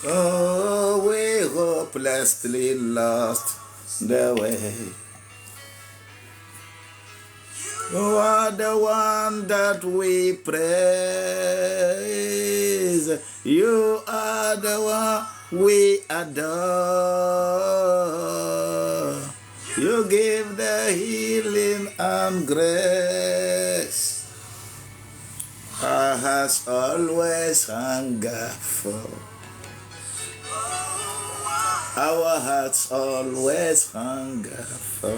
Oh, we hopelessly lost the way. You are the one that we praise. You are the one we adore. You give the healing and grace. Our hearts always hunger for. Our hearts always hunger for.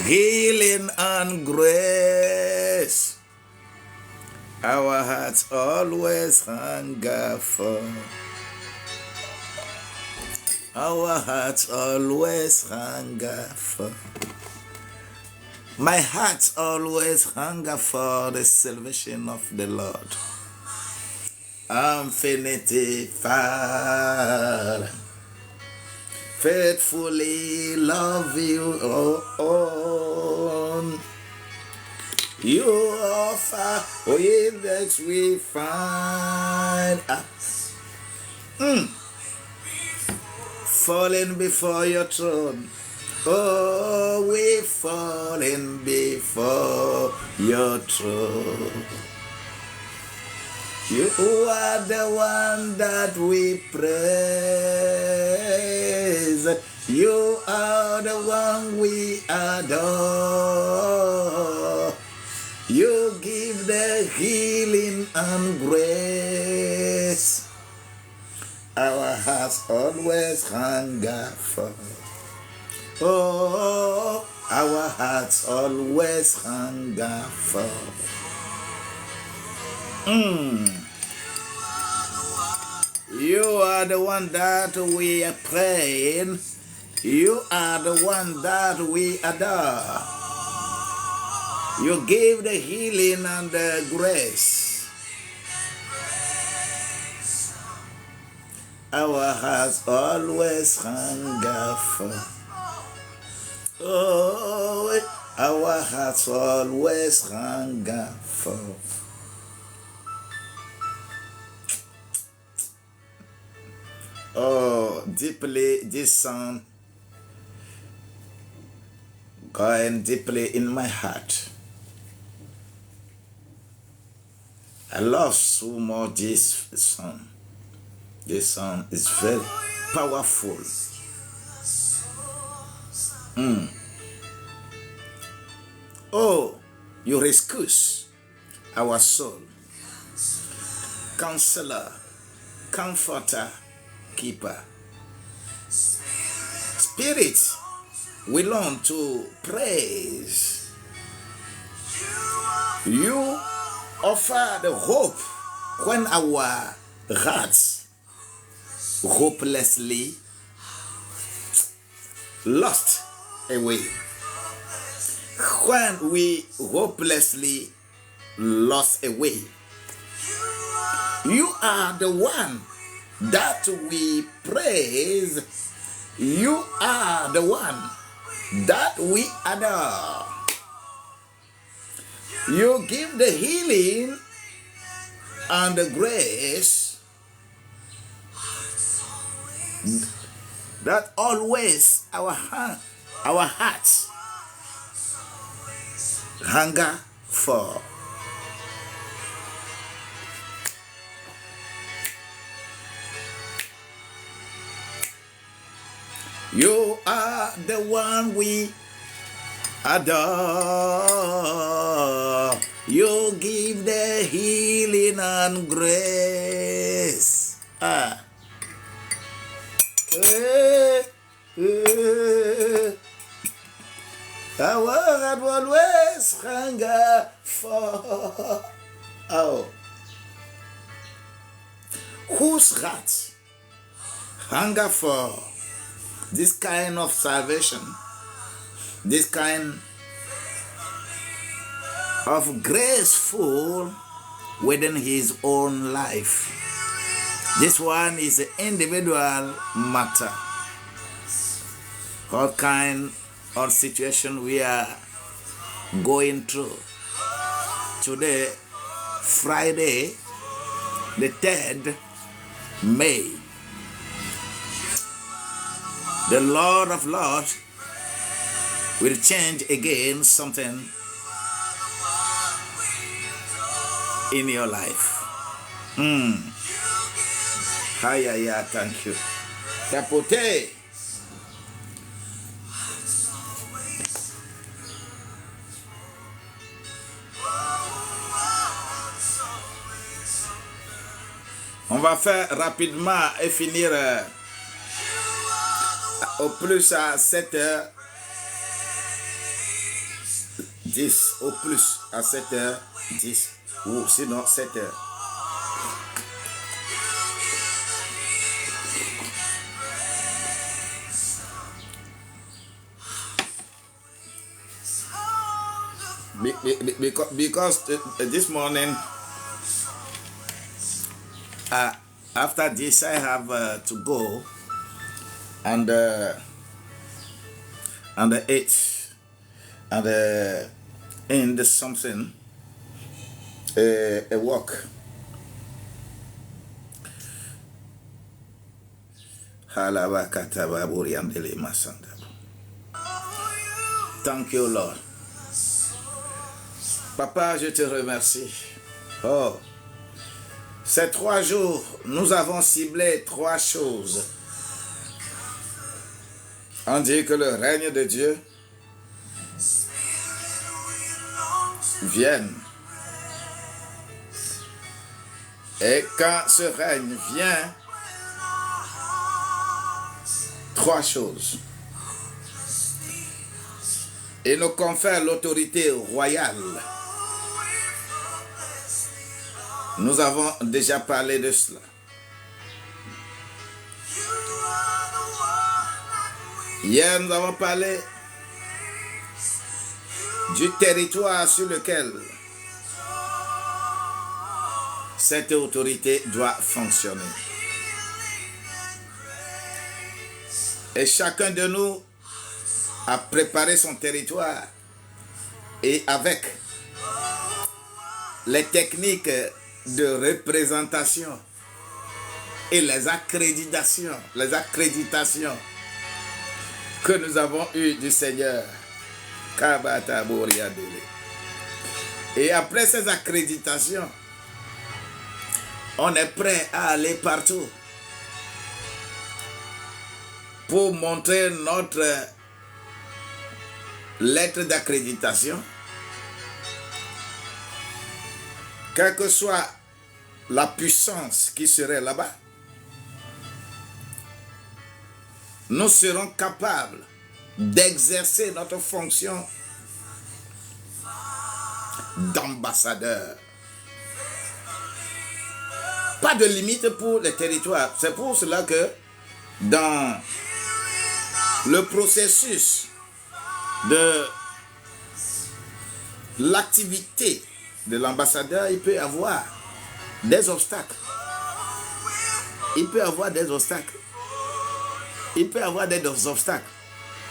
Healing and grace. Our hearts always hunger for. Our hearts always hunger for. My heart always hunger for the salvation of the Lord. Infinity Father, faithfully love you, oh. You offer with that we find us. Falling before your throne. Oh, we falling before your throne. You are the one that we praise. You are the one we adore. You give the healing and grace. Our hearts always hunger for. Oh, our hearts always hunger for. You are the one that we are praying. You are the one that we adore. You give the healing and the grace. Our hearts always hunger for. Oh, our hearts always hunger for. Oh, deeply this song going deeply in my heart. I love so much this song. This song is very powerful. Oh, you rescue our soul. Counselor, comforter, keeper. Spirit, we learn to praise. You offer the hope when our hearts hopelessly lost away. When we hopelessly lost away, you are the one that we praise. You are the one that we adore. You give the healing and the grace that always our hearts hunger for. You are the one we adore. You give the healing and grace. Our heart always hunger for. Oh. Whose heart hunger for this kind of salvation, this kind of graceful within his own life, This one is an individual matter. What kind of situation we are going through. Today, Friday, the 3rd May. The Lord of Lords will change again something in your life. Hi, thank you. Capote. On va faire rapidement et finir au plus à 7h10. Au plus à 7h10. Ou sinon 7h. Because this morning, after this, I have to go and eat and in something a walk. Thank you, Lord. Papa, je te remercie. Oh, ces 3 jours, nous avons ciblé 3 choses. On dit que le règne de Dieu vienne. Et quand ce règne vient, 3 choses. Il nous confère l'autorité royale. Nous avons déjà parlé de cela. Hier, nous avons parlé du territoire sur lequel cette autorité doit fonctionner. Et chacun de nous a préparé son territoire et avec les techniques de représentation et les accréditations que nous avons eues du Seigneur. Et après ces accréditations, on est prêt à aller partout pour montrer notre lettre d'accréditation. Quelle que soit la puissance qui serait là-bas, nous serons capables d'exercer notre fonction d'ambassadeur. Pas de limite pour les territoires. C'est pour cela que dans le processus de l'activité de l'ambassadeur, il peut y avoir des obstacles. Il peut y avoir des obstacles. Il peut y avoir des obstacles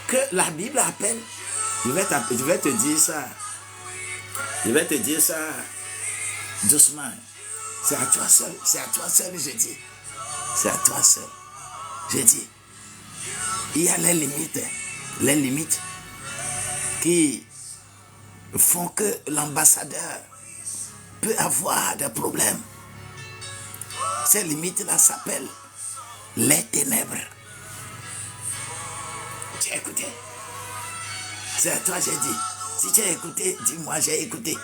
que la Bible appelle. Je vais te dire ça. Je vais te dire ça doucement. C'est à toi seul. C'est à toi seul, je dis. C'est à toi seul. Je dis. Il y a les limites. Les limites qui font que l'ambassadeur peut avoir des problèmes. Ces limites-là s'appellent les ténèbres. Tu as écouté? C'est à toi j'ai dit. Si tu as écouté, dis-moi j'ai écouté.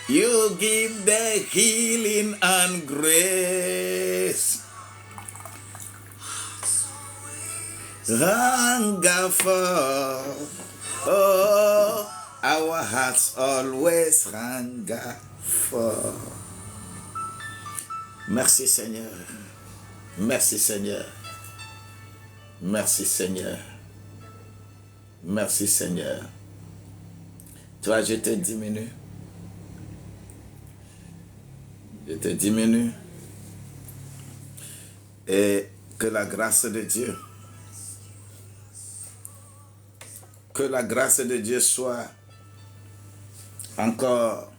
You give the healing and grace. Hunger for, oh, our hearts always hunger for. Merci Seigneur. Merci Seigneur. Merci Seigneur. Merci Seigneur. Toi, je te diminue. Je te diminue. Et que la grâce de Dieu, soit encore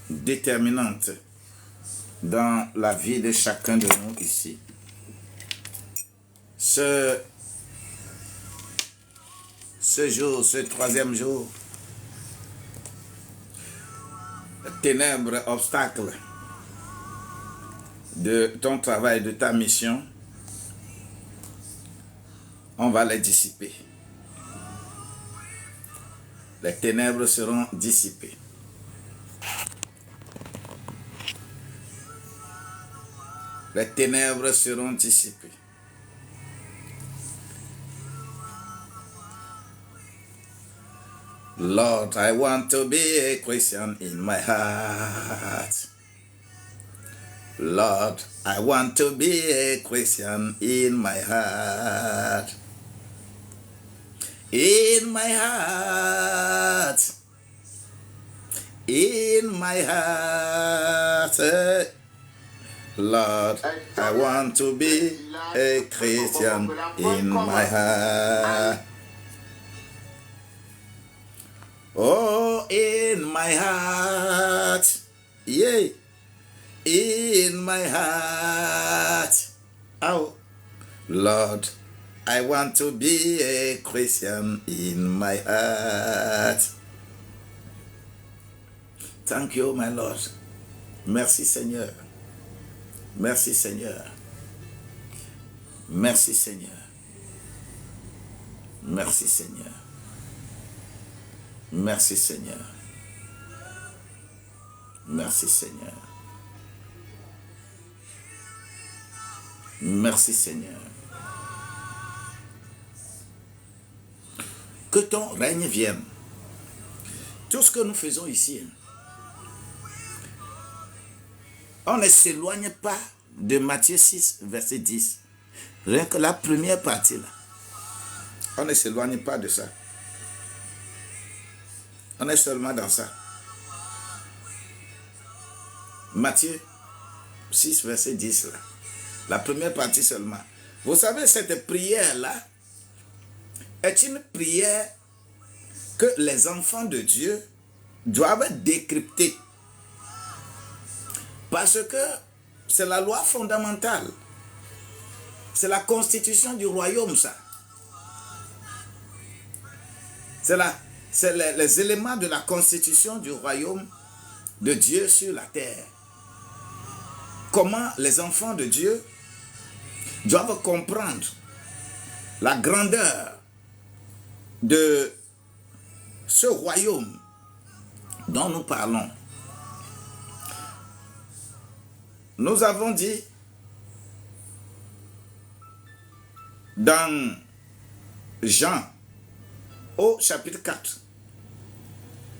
déterminante dans la vie de chacun de nous ici. Ce jour, ce troisième jour, ténèbres, obstacles de ton travail, de ta mission, on va les dissiper. Les ténèbres seront dissipées. Les ténèbres seront dissipées. Lord, I want to be a Christian in my heart. Lord, I want to be a Christian in my heart. In my heart. In my heart. Lord, I want to be a Christian in my heart. Oh, in my heart. Yeah. In my heart. Oh, Lord, I want to be a Christian in my heart. Thank you, my Lord. Merci, Seigneur. Merci, Seigneur. Merci, Seigneur. Merci, Seigneur. Merci, Seigneur. Merci, Seigneur. Merci, Seigneur. Que ton règne vienne. Tout ce que nous faisons ici, on ne s'éloigne pas de Matthieu 6, verset 10. Rien que la première partie là. On ne s'éloigne pas de ça. On est seulement dans ça. Matthieu 6, verset 10 là. La première partie seulement. Vous savez, cette prière-là est une prière que les enfants de Dieu doivent décrypter. Parce que c'est la loi fondamentale. C'est la constitution du royaume, ça. C'est les éléments de la constitution du royaume de Dieu sur la terre. Comment les enfants de Dieu doivent comprendre la grandeur de ce royaume dont nous parlons. Nous avons dit dans Jean au chapitre 4,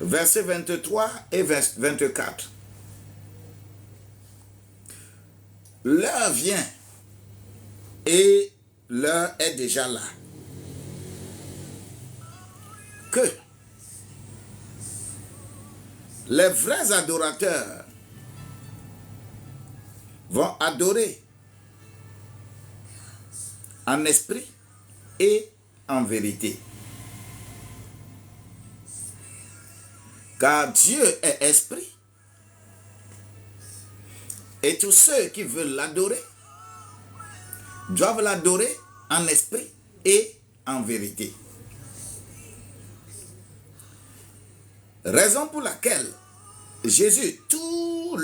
versets 23 et 24. L'heure vient et l'heure est déjà là. Que les vrais adorateurs vont adorer en esprit et en vérité. Car Dieu est esprit. Et tous ceux qui veulent l'adorer doivent l'adorer en esprit et en vérité. Raison pour laquelle Jésus, toute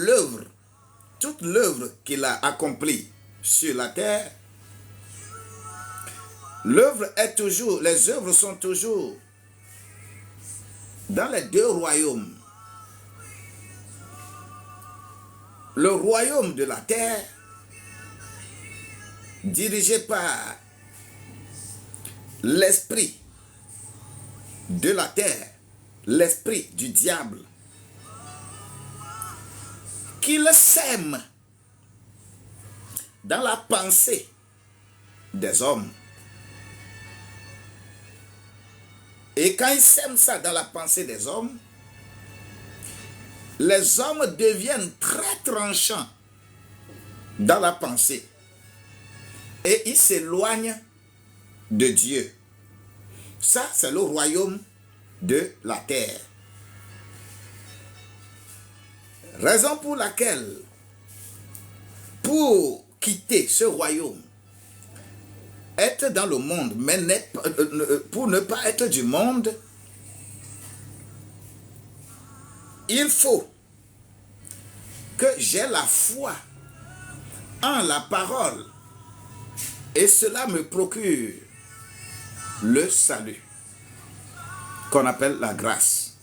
l'œuvre qu'il a accomplie sur la terre, les œuvres sont toujours dans les deux royaumes. Le royaume de la terre, dirigé par l'esprit de la terre, l'esprit du diable, qu'il sème dans la pensée des hommes. Et quand il sème ça dans la pensée des hommes, les hommes deviennent très tranchants dans la pensée et ils s'éloignent de Dieu. Ça, c'est le royaume de la terre. Raison pour laquelle, pour quitter ce royaume, être dans le monde, mais pour ne pas être du monde, il faut que j'ai la foi en la parole et cela me procure le salut qu'on appelle la grâce.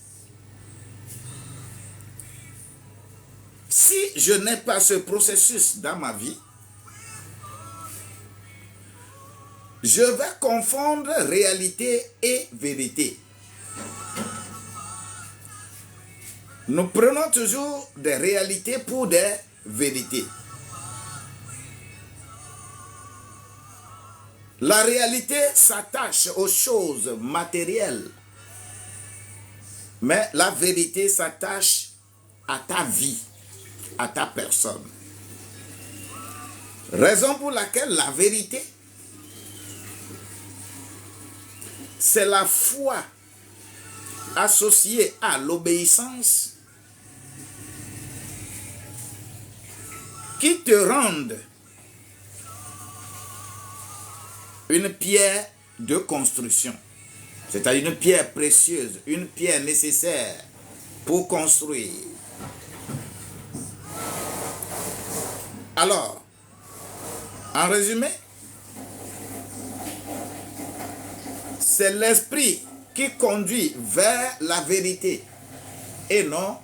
Si je n'ai pas ce processus dans ma vie, je vais confondre réalité et vérité. Nous prenons toujours des réalités pour des vérités. La réalité s'attache aux choses matérielles, mais la vérité s'attache à ta vie, à ta personne. Raison pour laquelle la vérité, c'est la foi associée à l'obéissance qui te rendent une pierre de construction. C'est-à-dire une pierre précieuse, une pierre nécessaire pour construire. Alors, en résumé, c'est l'esprit qui conduit vers la vérité et non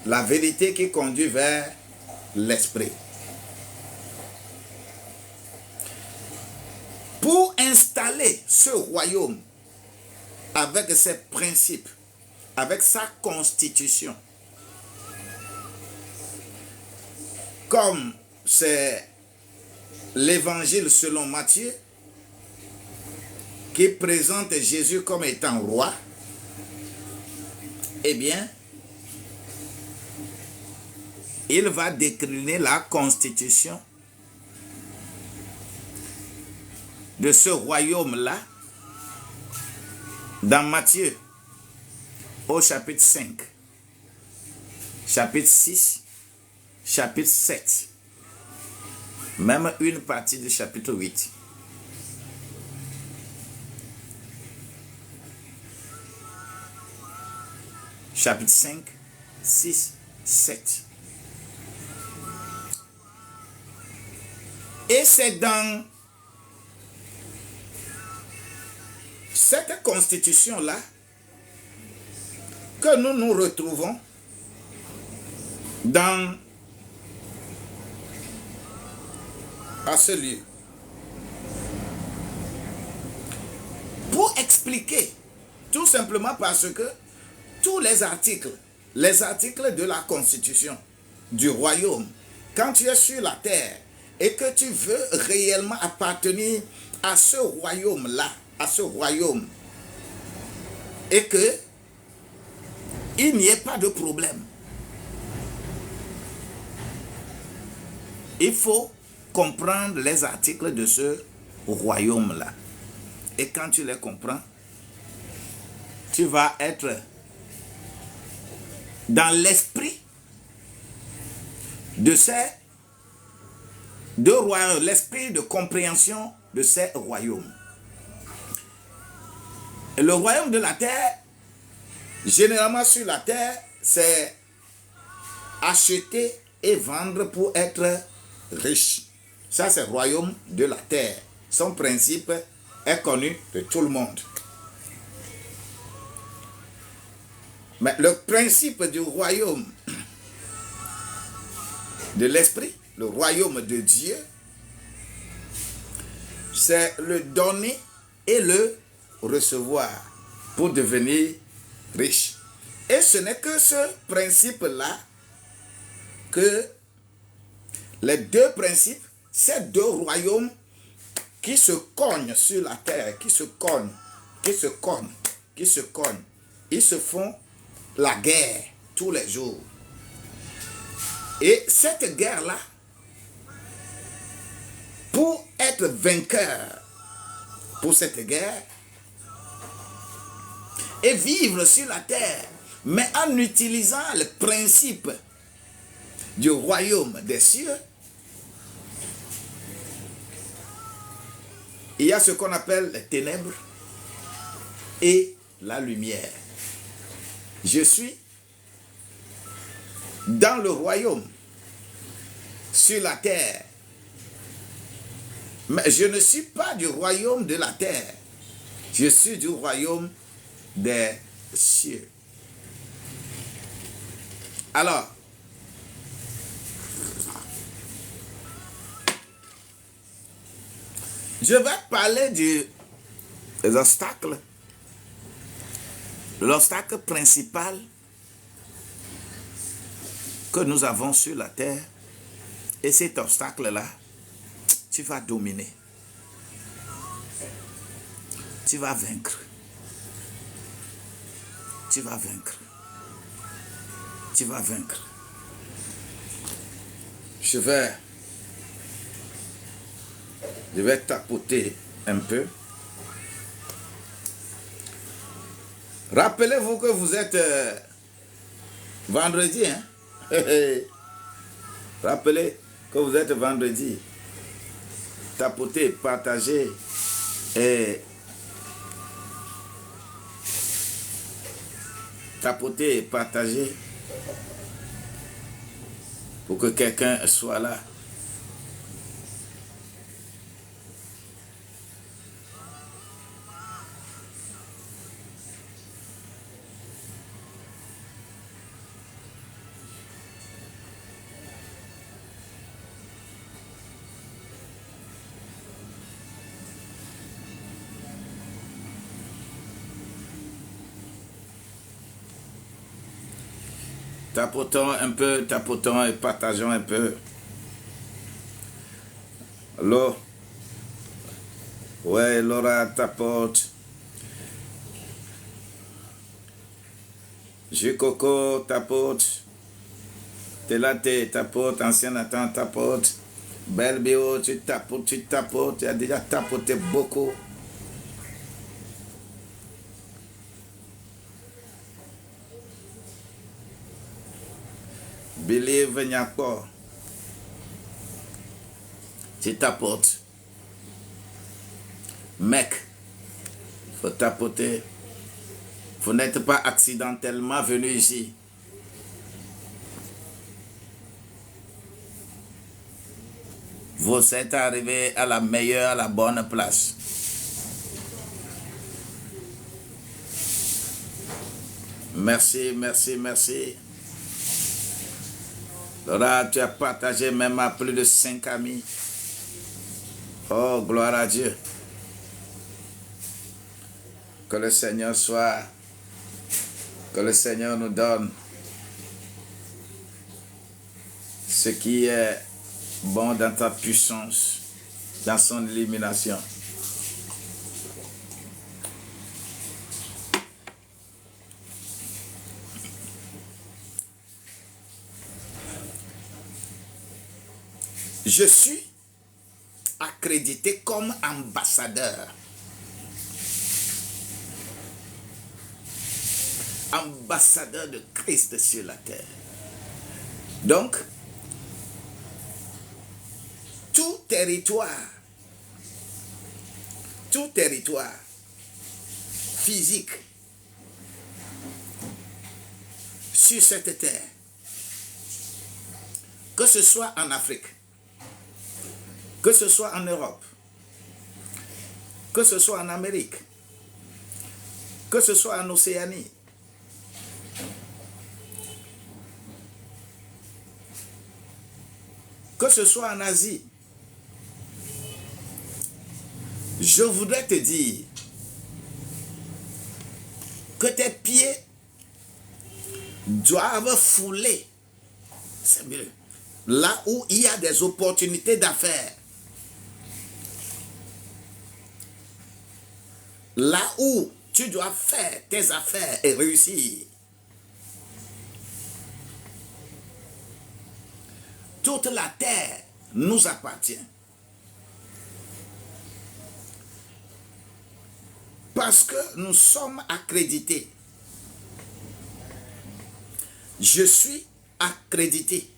la vérité qui conduit vers l'esprit. Pour installer ce royaume avec ses principes, avec sa constitution, comme c'est l'évangile selon Matthieu, qui présente Jésus comme étant roi, eh bien, il va décliner la constitution de ce royaume-là dans Matthieu au chapitre 5, chapitre 6, chapitre 7, même une partie du chapitre 8. Chapitre 5, 6, 7. Et c'est dans cette constitution-là que nous nous retrouvons à ce lieu. Pour expliquer, tout simplement parce que tous les articles de la constitution du royaume, quand tu es sur la terre et que tu veux réellement appartenir à ce royaume-là, à ce royaume, et que il n'y ait pas de problème, il faut comprendre les articles de ce royaume-là. Et quand tu les comprends, tu vas être dans l'esprit de ces deux royaumes, l'esprit de compréhension de ces royaumes. Et le royaume de la terre, généralement sur la terre, c'est acheter et vendre pour être riche. Ça, c'est le royaume de la terre. Son principe est connu de tout le monde. Mais le principe du royaume de l'esprit, le royaume de Dieu, c'est le donner et le recevoir pour devenir riche. Et ce n'est que ce principe-là que les deux principes, ces deux royaumes qui se cognent sur la terre, qui se cognent, ils se font la guerre tous les jours. Et cette guerre-là, pour être vainqueur pour cette guerre et vivre sur la terre, mais en utilisant le principe du royaume des cieux, il y a ce qu'on appelle les ténèbres et la lumière. Je suis dans le royaume, sur la terre, mais je ne suis pas du royaume de la terre, je suis du royaume des cieux. Alors, je vais parler des obstacles. L'obstacle principal que nous avons sur la terre, et cet obstacle-là, tu vas dominer. Tu vas vaincre. Tu vas vaincre. Tu vas vaincre. Je vais tapoter un peu. Rappelez-vous que vous êtes vendredi, hein? Rappelez que vous êtes vendredi. Tapotez, partagez et tapotez et partagez pour que quelqu'un soit là. Tapotons et partageons un peu. Allô? Ouais, Laura tapote. Coco tapote. Telate tapote. Ancien Nathan tapote. Belle Bio, tu tapotes. Tu as déjà tapoté beaucoup. Believe Nyako. Tu tapotes. Mec, faut tapoter. Vous n'êtes pas accidentellement venu ici. Vous êtes arrivé à la meilleure, à la bonne place. Merci, merci, merci. Laura, tu as partagé même à plus de 5 amis. Oh, gloire à Dieu. Que le Seigneur soit, que le Seigneur nous donne ce qui est bon dans ta puissance, dans son illumination. Je suis accrédité comme ambassadeur. Ambassadeur de Christ sur la terre. Donc, tout territoire physique sur cette terre, que ce soit en Afrique, que ce soit en Europe, que ce soit en Amérique, que ce soit en Océanie, que ce soit en Asie, je voudrais te dire que tes pieds doivent fouler, c'est mieux, là où il y a des opportunités d'affaires, là où tu dois faire tes affaires et réussir. toute la terre nous appartient. Parce que nous sommes accrédités. Je suis accrédité.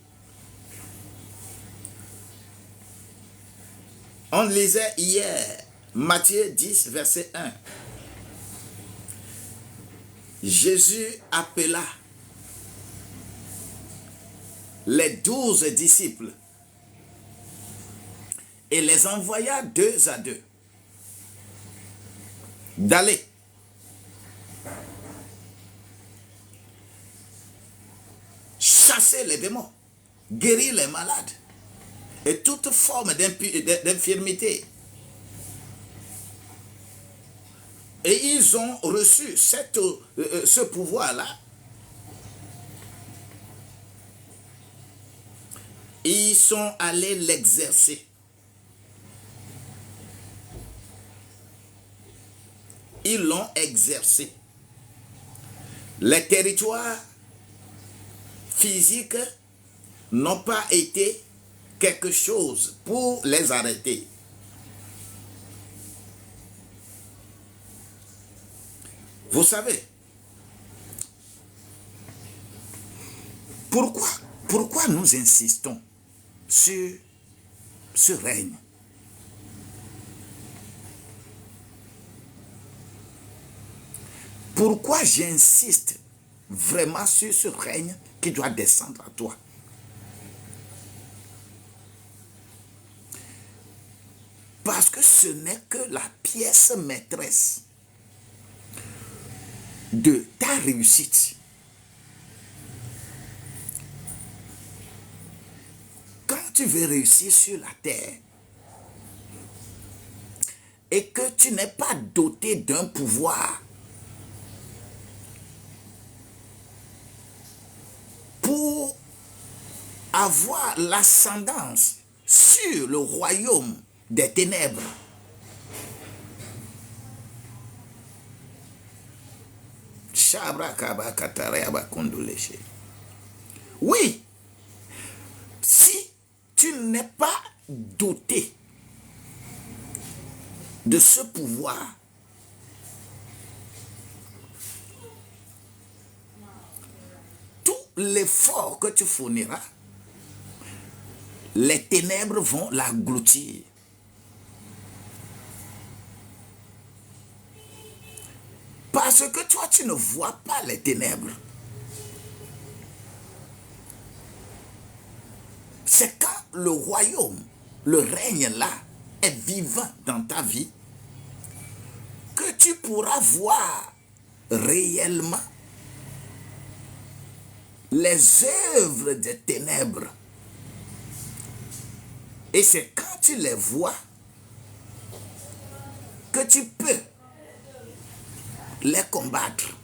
On lisait hier Matthieu 10, verset 1. Jésus appela les 12 disciples et les envoya 2 à 2 d'aller chasser les démons, guérir les malades et toute forme d'infirmité. Et ils ont reçu ce pouvoir-là. Ils sont allés l'exercer. Ils l'ont exercé. Les territoires physiques n'ont pas été quelque chose pour les arrêter. Vous savez, pourquoi nous insistons sur ce règne? Pourquoi j'insiste vraiment sur ce règne qui doit descendre à toi? Parce que ce n'est que la pièce maîtresse de ta réussite. Quand tu veux réussir sur la terre et que tu n'es pas doté d'un pouvoir pour avoir l'ascendance sur le royaume des ténèbres, oui, si tu n'es pas doté de ce pouvoir, tout l'effort que tu fourniras, les ténèbres vont l'engloutir. Parce que toi, tu ne vois pas les ténèbres. C'est quand le royaume, le règne là, est vivant dans ta vie, que tu pourras voir réellement les œuvres des ténèbres. Et c'est quand tu les vois que tu peux les combattre.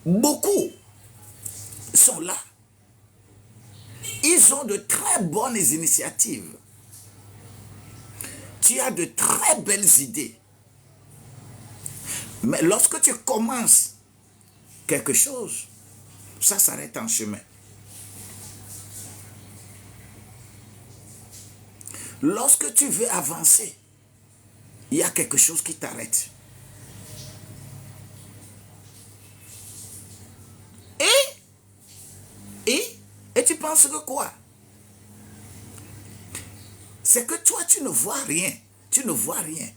Beaucoup sont là. Ils ont de très bonnes initiatives. Tu as de très belles idées. Mais lorsque tu commences quelque chose, ça s'arrête en chemin. Lorsque tu veux avancer, il y a quelque chose qui t'arrête. Et tu penses que quoi? C'est que toi, tu ne vois rien. Tu ne vois rien.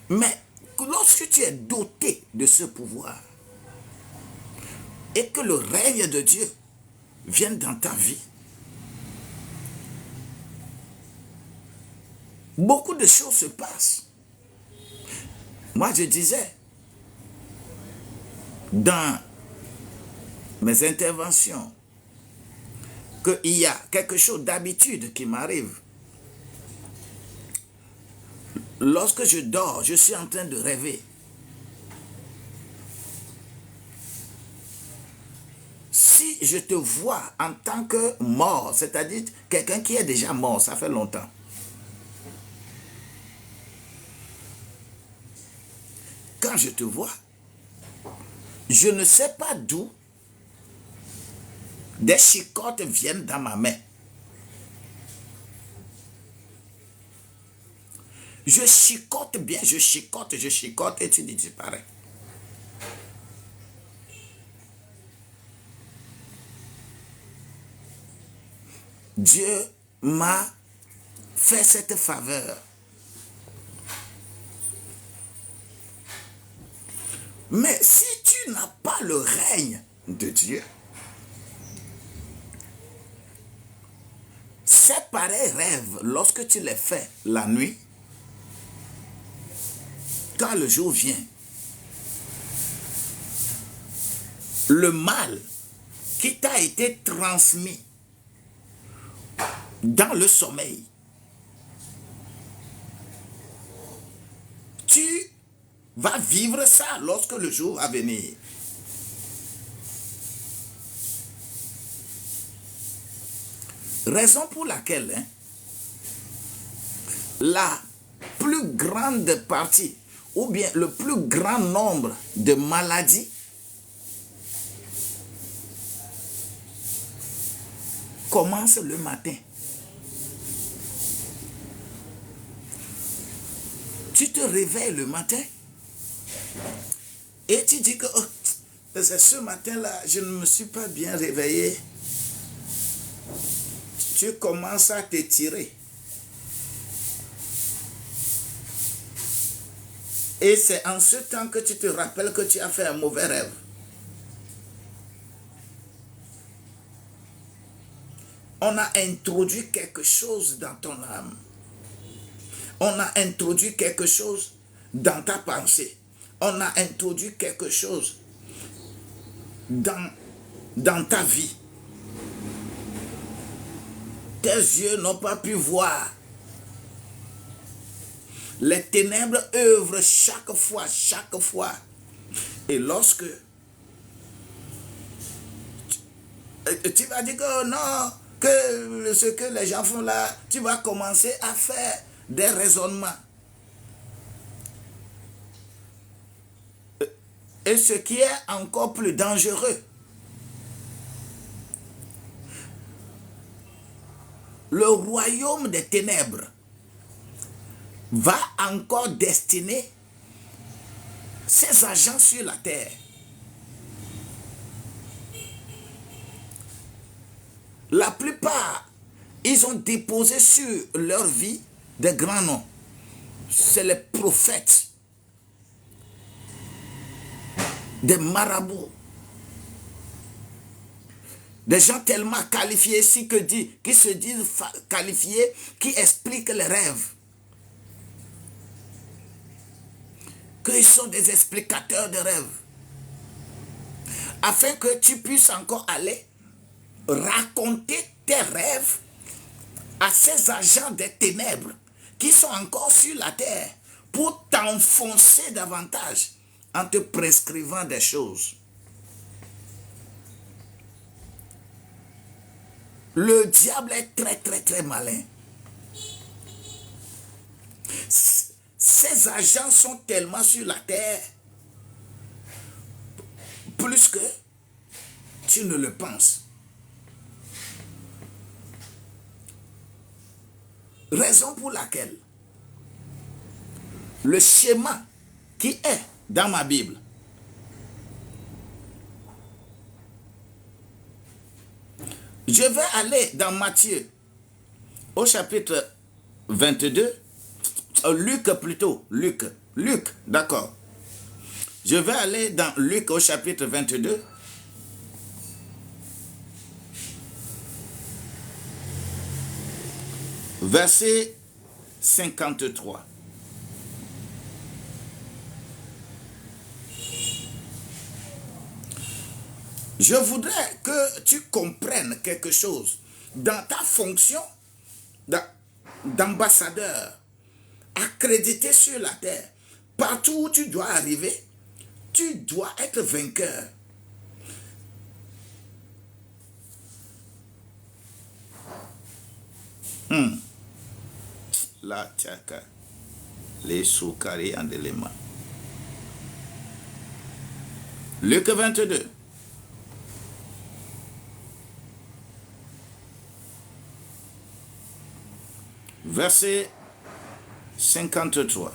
Mais lorsque tu es doté de ce pouvoir et que le règne de Dieu vienne dans ta vie, beaucoup de choses se passent. Moi, je disais, dans mes interventions, qu'il y a quelque chose d'habitude qui m'arrive. Lorsque je dors, je suis en train de rêver. Si je te vois en tant que mort, c'est-à-dire quelqu'un qui est déjà mort, ça fait longtemps. quand je te vois, je ne sais pas d'où des chicottes viennent dans ma main. Je chicote bien, je chicote et tu disparais. Dieu m'a fait cette faveur. Mais si tu n'as pas le règne de Dieu, ces pareils rêves, lorsque tu les fais la nuit, quand le jour vient, le mal qui t'a été transmis dans le sommeil, tu vas vivre ça lorsque le jour va venir. Raison pour laquelle la plus grande partie ou bien le plus grand nombre de maladies commencent le matin. Tu te réveilles le matin et tu dis que ce matin-là, je ne me suis pas bien réveillé. Tu commences à t'étirer. Et c'est en ce temps que tu te rappelles que tu as fait un mauvais rêve. On a introduit quelque chose dans ton âme. On a introduit quelque chose dans ta pensée. On a introduit quelque chose dans ta vie. Tes yeux n'ont pas pu voir. Les ténèbres œuvrent chaque fois. Et lorsque tu vas dire que non, que ce que les gens font là, tu vas commencer à faire des raisonnements. Et ce qui est encore plus dangereux, le royaume des ténèbres va encore destiner ses agents sur la terre. La plupart, ils ont déposé sur leur vie des grands noms. C'est les prophètes, des marabouts, des gens tellement qualifiés ici qui se disent qualifiés, qui expliquent les rêves. Qu'ils sont des explicateurs de rêves. Afin que tu puisses encore aller raconter tes rêves à ces agents des ténèbres qui sont encore sur la terre pour t'enfoncer davantage en te prescrivant des choses. Le diable est très malin. Ces agents sont tellement sur la terre plus que tu ne le penses. Raison pour laquelle le schéma qui est dans ma Bible, je vais aller dans Matthieu au chapitre 22, Luc plutôt, Luc, d'accord. Je vais aller dans Luc au chapitre 22. Verset 53. Je voudrais que tu comprennes quelque chose. Dans ta fonction d'ambassadeur, accrédité sur la terre, partout où tu dois arriver, tu dois être vainqueur. La tchaka, les soukari en élément. Luc 22. Verset 53.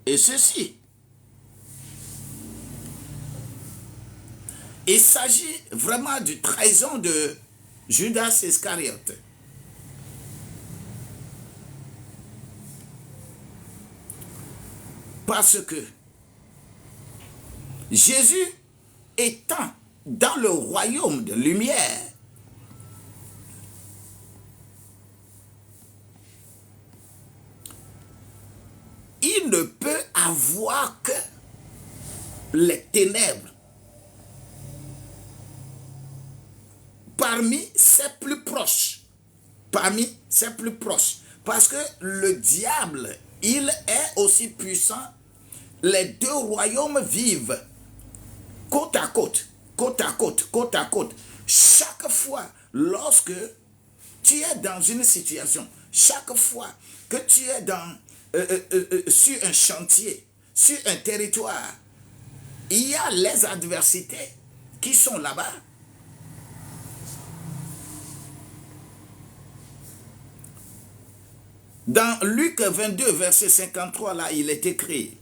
Et ceci, il s'agit vraiment de trahison de Judas Iscariote. Parce que Jésus étant dans le royaume de lumière, il ne peut avoir que les ténèbres parmi ses plus proches. Parmi ses plus proches. Parce que le diable, il est aussi puissant. Les deux royaumes vivent côte à côte, côte à côte, côte à côte. Chaque fois, lorsque tu es dans une situation, chaque fois que tu es sur un chantier, sur un territoire, il y a les adversités qui sont là-bas. Dans Luc 22, verset 53, là, il est écrit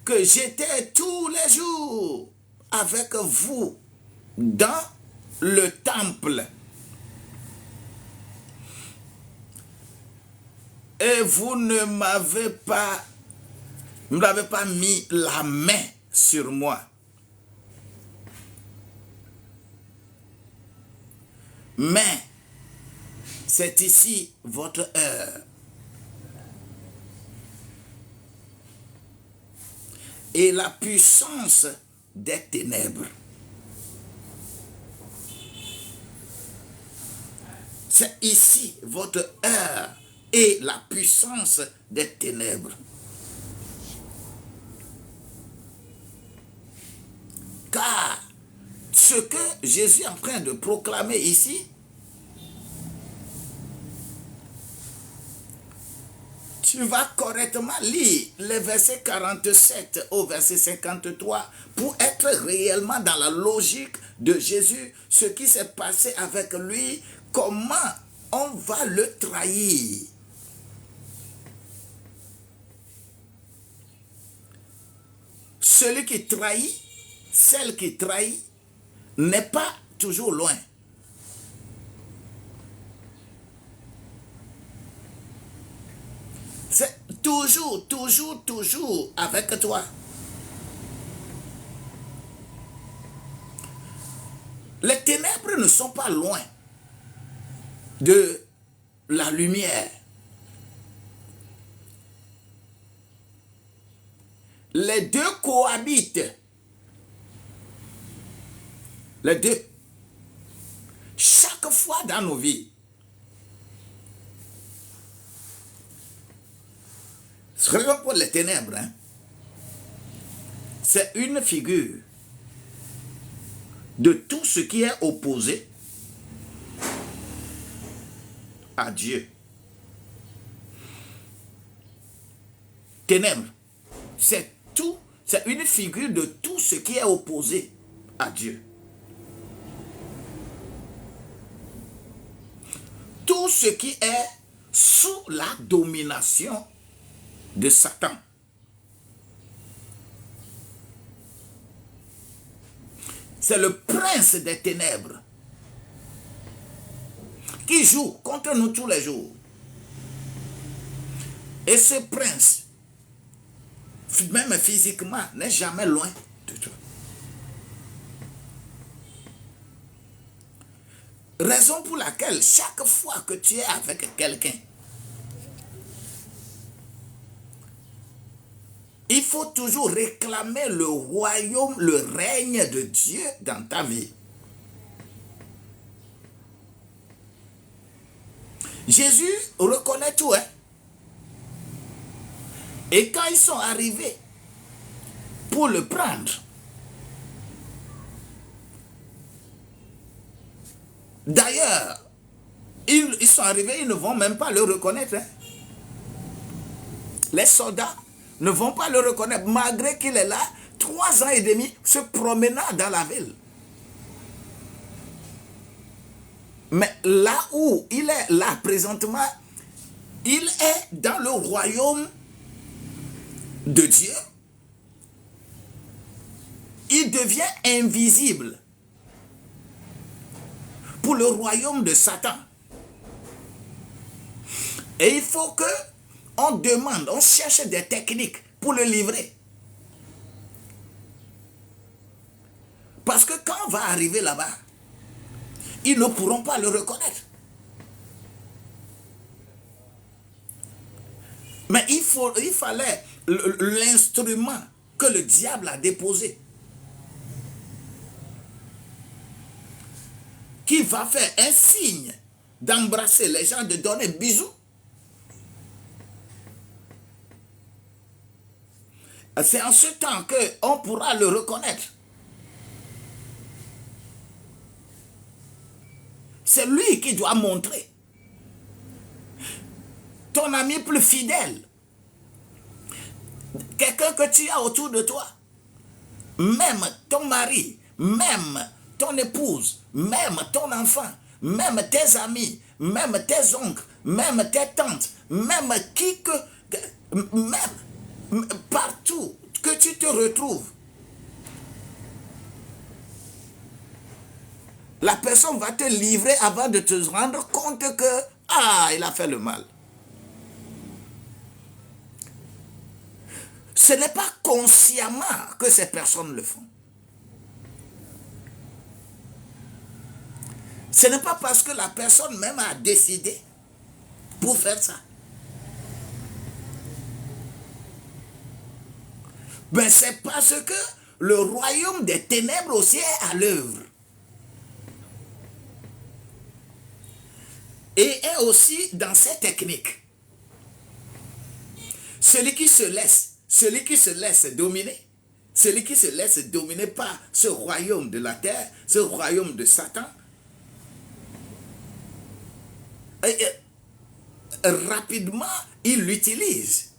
que j'étais tous les jours avec vous dans le temple. Et vous ne m'avez pas mis la main sur moi. Mais c'est ici votre heure. Et la puissance des ténèbres. C'est ici votre heure et la puissance des ténèbres. Car ce que Jésus est en train de proclamer ici, tu vas correctement lire les versets 47 au verset 53 pour être réellement dans la logique de Jésus, ce qui s'est passé avec lui, comment on va le trahir. Celui qui trahit, celle qui trahit, n'est pas toujours loin. C'est toujours, toujours, toujours avec toi. Les ténèbres ne sont pas loin de la lumière. Les deux cohabitent. Les deux. Chaque fois dans nos vies. Ce que pour les ténèbres, hein, c'est une figure de tout ce qui est opposé à Dieu. Ténèbres, c'est tout, c'est une figure de tout ce qui est opposé à Dieu. Tout ce qui est sous la domination de Satan. C'est le prince des ténèbres qui joue contre nous tous les jours. Et ce prince, même physiquement, n'est jamais loin de toi. Raison pour laquelle chaque fois que tu es avec quelqu'un, il faut toujours réclamer le royaume, le règne de Dieu dans ta vie. Jésus reconnaît tout, hein? Et quand ils sont arrivés pour le prendre, D'ailleurs, ils sont arrivés, ils ne vont même pas le reconnaître. Hein. Les soldats ne vont pas le reconnaître, malgré qu'il est là, 3 ans et demi, se promenant dans la ville. Mais là où il est là présentement, il est dans le royaume de Dieu. Il devient invisible pour le royaume de Satan. Et il faut que on demande, on cherche des techniques pour le livrer. Parce que quand on va arriver là-bas, ils ne pourront pas le reconnaître. Mais il fallait l'instrument que le diable a déposé, qui va faire un signe d'embrasser les gens, de donner bisous. C'est en ce temps qu'on pourra le reconnaître. C'est lui qui doit montrer. Ton ami plus fidèle, quelqu'un que tu as autour de toi, même ton mari, même ton épouse, même ton enfant, même tes amis, même tes oncles, même tes tantes, même même partout que tu te retrouves, la personne va te livrer avant de te rendre compte que, il a fait le mal. Ce n'est pas consciemment que ces personnes le font. Ce n'est pas parce que la personne même a décidé pour faire ça. Ben c'est parce que le royaume des ténèbres aussi est à l'œuvre. Et est aussi dans ces techniques. Celui qui se laisse dominer, celui qui se laisse dominer par ce royaume de la terre, ce royaume de Satan, rapidement, il l'utilise.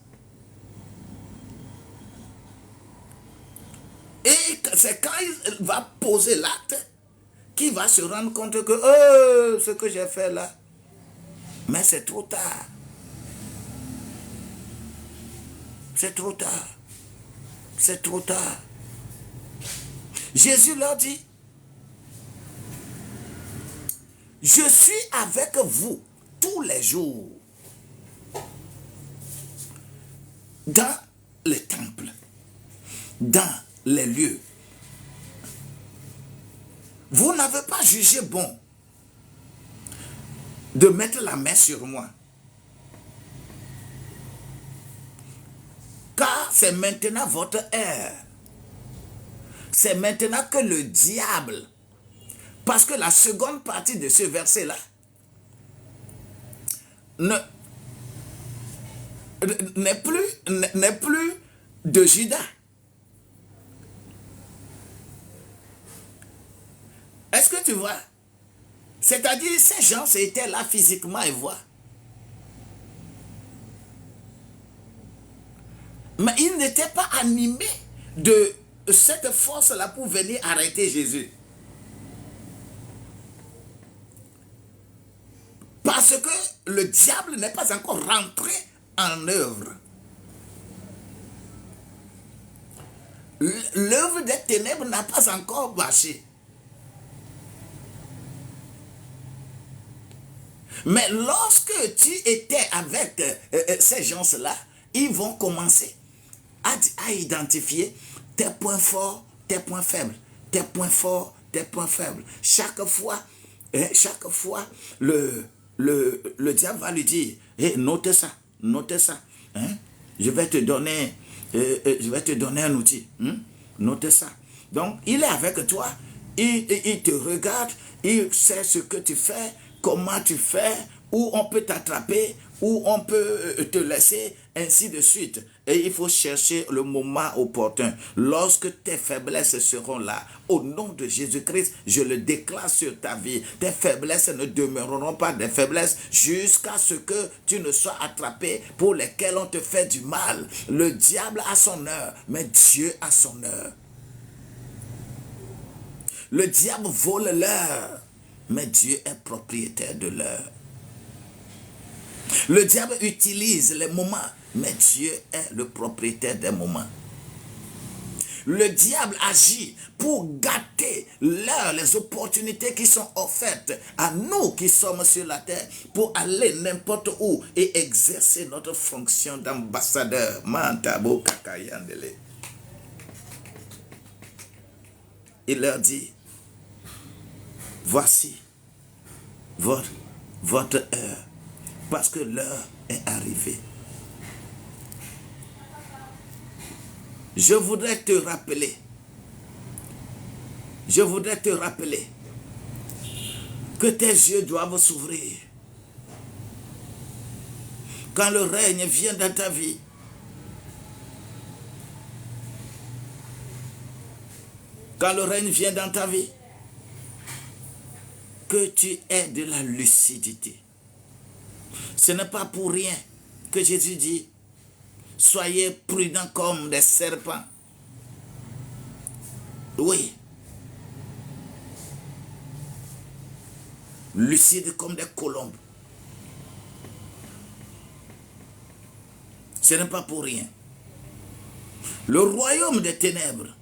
Et c'est quand il va poser l'acte qu'il va se rendre compte que ce que j'ai fait là, mais c'est trop tard. C'est trop tard. C'est trop tard. Jésus leur dit, je suis avec vous tous les jours dans le temple, dans les lieux. Vous n'avez pas jugé bon de mettre la main sur moi. Car c'est maintenant votre heure. C'est maintenant que le diable, parce que la seconde partie de ce verset-là n'est plus de Judas. Est-ce que tu vois? C'est-à-dire, ces gens étaient là physiquement et voient. Mais ils n'étaient pas animés de cette force-là pour venir arrêter Jésus. Parce que le diable n'est pas encore rentré en œuvre. L'œuvre des ténèbres n'a pas encore marché. Mais lorsque tu étais avec ces gens-là, ils vont commencer à identifier tes points forts, tes points faibles, tes points forts, tes points faibles. Chaque fois, le diable va lui dire, note ça, note ça. Hein? Je vais te donner un outil. Note ça. Donc, il est avec toi, il te regarde, il sait ce que tu fais, comment tu fais, où on peut t'attraper, où on peut te laisser, ainsi de suite. Et il faut chercher le moment opportun. Lorsque tes faiblesses seront là, au nom de Jésus-Christ, je le déclare sur ta vie. Tes faiblesses ne demeureront pas des faiblesses jusqu'à ce que tu ne sois attrapé pour lesquelles on te fait du mal. Le diable a son heure, mais Dieu a son heure. Le diable vole l'heure, mais Dieu est propriétaire de l'heure. Le diable utilise les moments, mais Dieu est le propriétaire des moments. Le diable agit pour gâter l'heure, les opportunités qui sont offertes à nous qui sommes sur la terre pour aller n'importe où et exercer notre fonction d'ambassadeur. Il leur dit, voici votre heure, parce que l'heure est arrivée. Je voudrais te rappeler que tes yeux doivent s'ouvrir. Quand le règne vient dans ta vie, que tu aies de la lucidité. Ce n'est pas pour rien que Jésus dit, soyez prudents comme des serpents. Oui. Lucides comme des colombes. Ce n'est pas pour rien. Le royaume des ténèbres,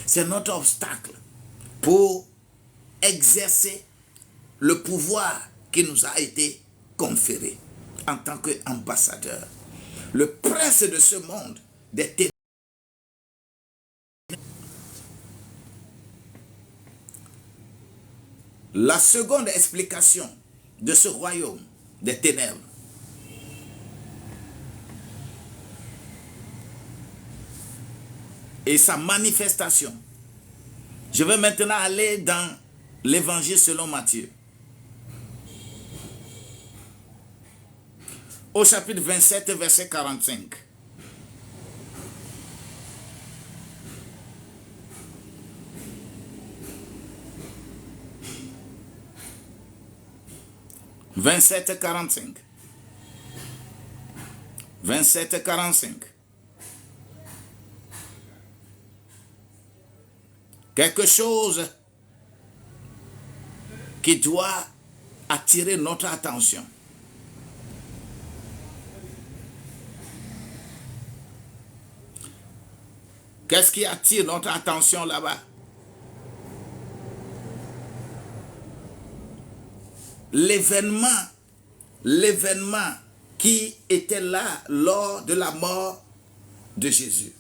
c'est notre obstacle pour exercer le pouvoir qui nous a été conféré en tant qu'ambassadeur. Le prince de ce monde des ténèbres. La seconde explication de ce royaume des ténèbres, et sa manifestation. Je vais maintenant aller dans l'évangile selon Matthieu. Au chapitre 27, verset 45. « 27-45. Quelque chose qui doit attirer notre attention. Qu'est-ce qui attire notre attention là-bas? L'événement qui était là lors de la mort de Jésus.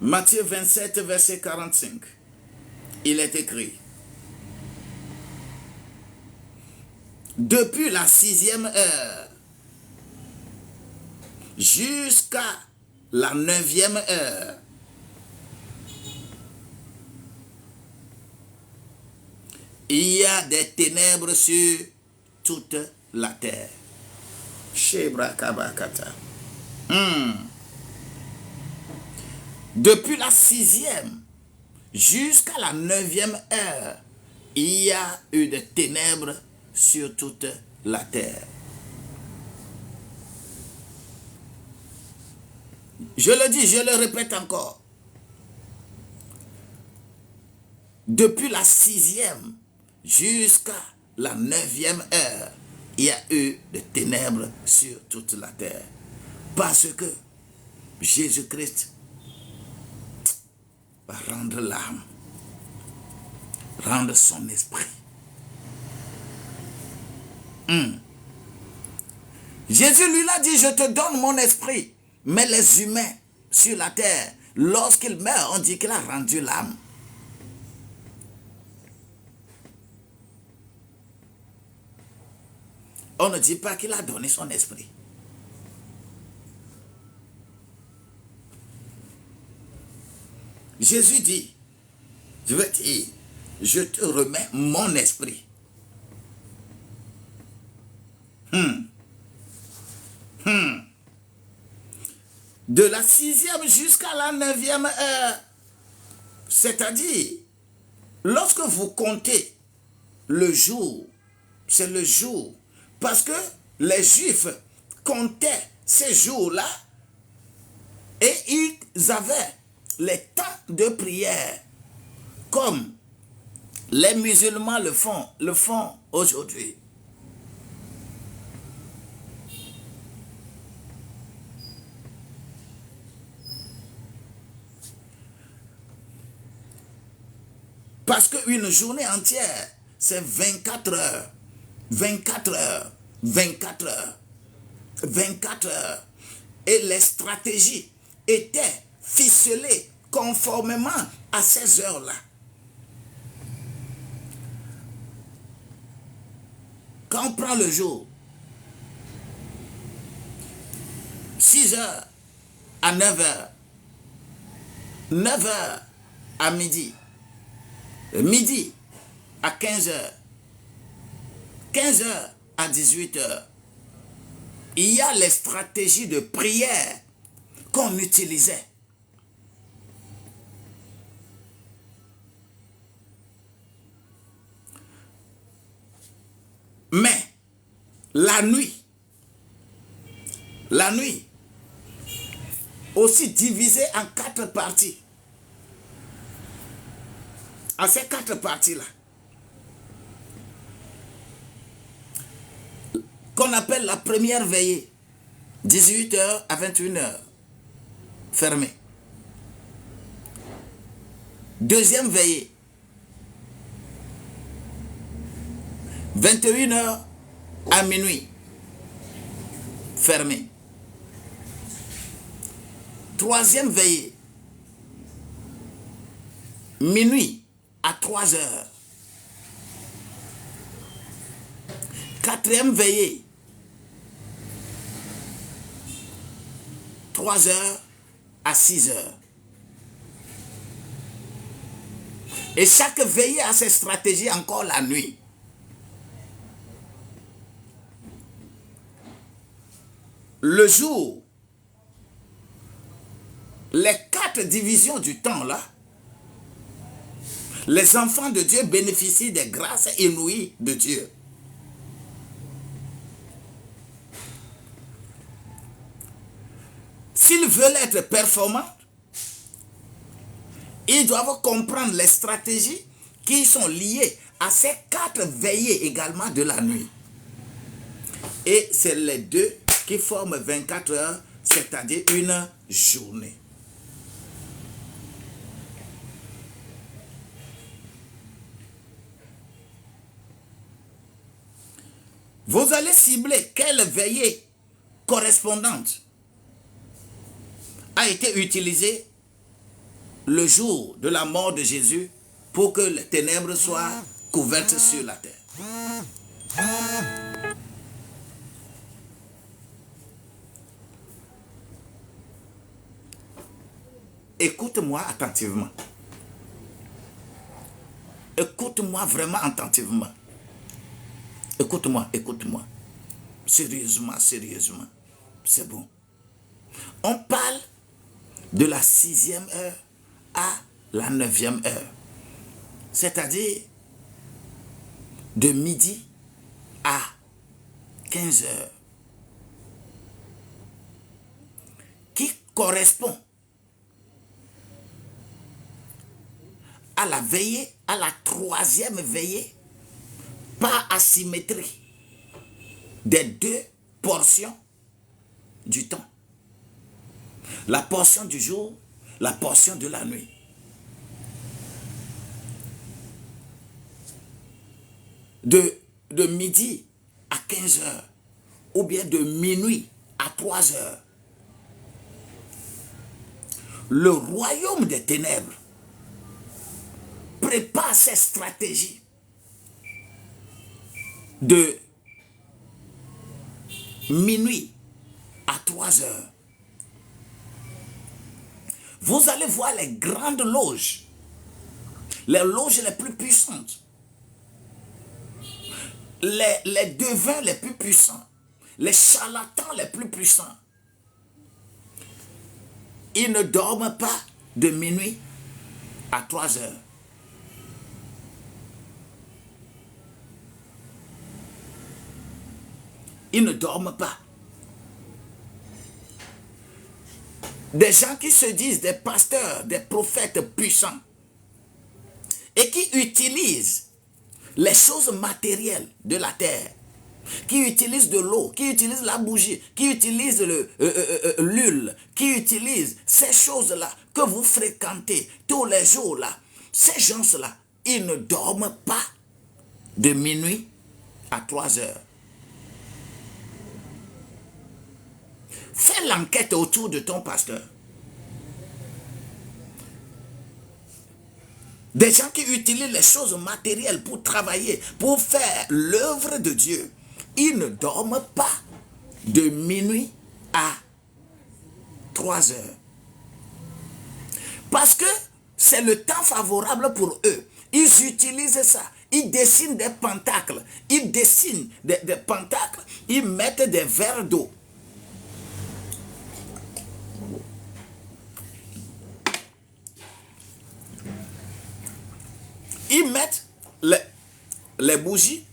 Matthieu 27, verset 45. Il est écrit: depuis la 6e heure jusqu'à la 9e heure, il y a des ténèbres sur toute la terre. Shebra Kabakata. Depuis la 6e jusqu'à la 9e heure, il y a eu des ténèbres sur toute la terre. Je le dis, je le répète encore. Depuis la 6e jusqu'à la 9e heure, il y a eu des ténèbres sur toute la terre. Parce que Jésus-Christ va rendre l'âme, rendre son esprit. Jésus lui a dit, je te donne mon esprit. Mais les humains sur la terre, lorsqu'ils meurent, on dit qu'il a rendu l'âme. On ne dit pas qu'il a donné son esprit. Jésus dit, je veux dire, je te remets mon esprit. De la 6e jusqu'à la 9e heure. C'est-à-dire, lorsque vous comptez le jour, c'est le jour. Parce que les Juifs comptaient ces jours-là et ils avaient les temps de prière comme les musulmans le font aujourd'hui. Parce qu'une journée entière, c'est 24 heures. 24 heures. 24 heures. 24 heures. Et les stratégies étaient ficelées conformément à ces heures-là. Quand on prend le jour, 6 heures à 9 heures, 9 heures à midi, midi à 15 heures, 15 heures à 18 heures, il y a les stratégies de prière qu'on utilisait. Mais la nuit, aussi divisée en 4 parties. À ces 4 parties-là, qu'on appelle la première veillée, 18 heures à 21 heures, fermée. Deuxième veillée, 21 heures à minuit, fermée. Troisième veillée, minuit à 3 heures. Quatrième veillée, 3 heures à 6 heures. Et chaque veillée a ses stratégies encore la nuit. Le jour, les 4 divisions du temps là, les enfants de Dieu bénéficient des grâces inouïes de Dieu. S'ils veulent être performants, ils doivent comprendre les stratégies qui sont liées à ces 4 veillées également de la nuit. Et c'est les deux qui forment 24 heures, c'est-à-dire une journée. Vous allez cibler quelle veillée correspondante a été utilisée le jour de la mort de Jésus pour que les ténèbres soient couvertes sur la terre. Écoute-moi attentivement. Écoute-moi vraiment attentivement. Écoute-moi, écoute-moi. Sérieusement, sérieusement. C'est bon. On parle de la 6e heure à la 9e heure. C'est-à-dire de midi à 15 heures. Qui correspond à la veillée, à la 3e veillée, par asymétrie des 2 portions du temps. La portion du jour, la portion de la nuit. De midi à 15 heures, ou bien de minuit à 3 heures. Le royaume des ténèbres prépare ses stratégies de minuit à 3 heures. Vous allez voir les grandes loges les loges les plus puissantes, les devins les plus puissants, les charlatans les plus puissants, ils ne dorment pas de minuit à 3 heures. Ils ne dorment pas. Des gens qui se disent des pasteurs, des prophètes puissants et qui utilisent les choses matérielles de la terre, qui utilisent de l'eau, qui utilisent la bougie, qui utilisent l'huile, qui utilisent ces choses-là que vous fréquentez tous les jours-là, ces gens-là, ils ne dorment pas de minuit à 3 heures. Fais l'enquête autour de ton pasteur. Des gens qui utilisent les choses matérielles pour travailler, pour faire l'œuvre de Dieu. Ils ne dorment pas de minuit à 3 heures. Parce que c'est le temps favorable pour eux. Ils utilisent ça. Ils dessinent des pentacles. Ils dessinent des pentacles. Ils mettent des verres d'eau. Ils mettent les bougies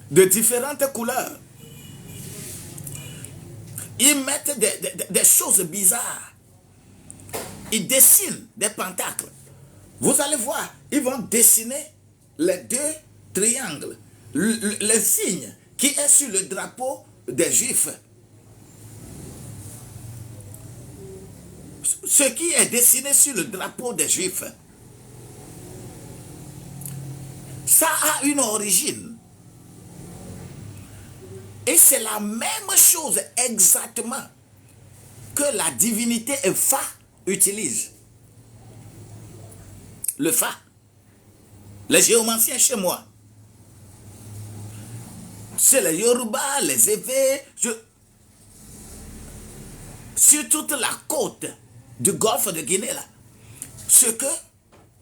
de différentes couleurs. Ils mettent des choses bizarres. Ils dessinent des pentacles. Vous allez voir, ils vont dessiner les 2 triangles. Le signe qui est sur le drapeau des Juifs. Ce qui est dessiné sur le drapeau des Juifs, ça a une origine. Et c'est la même chose exactement que la divinité Fa utilise. Le Fa. Les géomanciens chez moi. C'est les Yoruba, les Évé. Sur toute la côte du golfe de Guinée, là. Ce que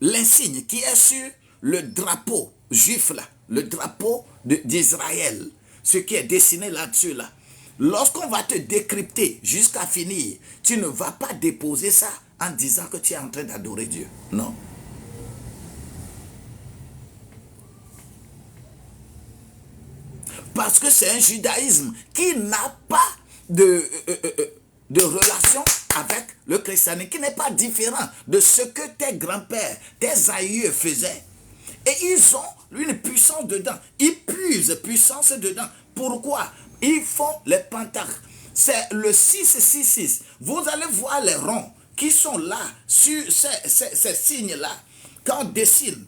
l'insigne qui est sur le drapeau juif, là, le drapeau d'Israël, ce qui est dessiné là-dessus, là, lorsqu'on va te décrypter jusqu'à finir, tu ne vas pas déposer ça en disant que tu es en train d'adorer Dieu. Non. Parce que c'est un judaïsme qui n'a pas de relation avec le christianisme, qui n'est pas différent de ce que tes grands-pères, tes aïeux faisaient. Et ils ont une puissance dedans. Ils puisent puissance dedans. Pourquoi? Ils font les pentacles. C'est le 666. Vous allez voir les ronds qui sont là, sur ces signes-là, quand on dessine.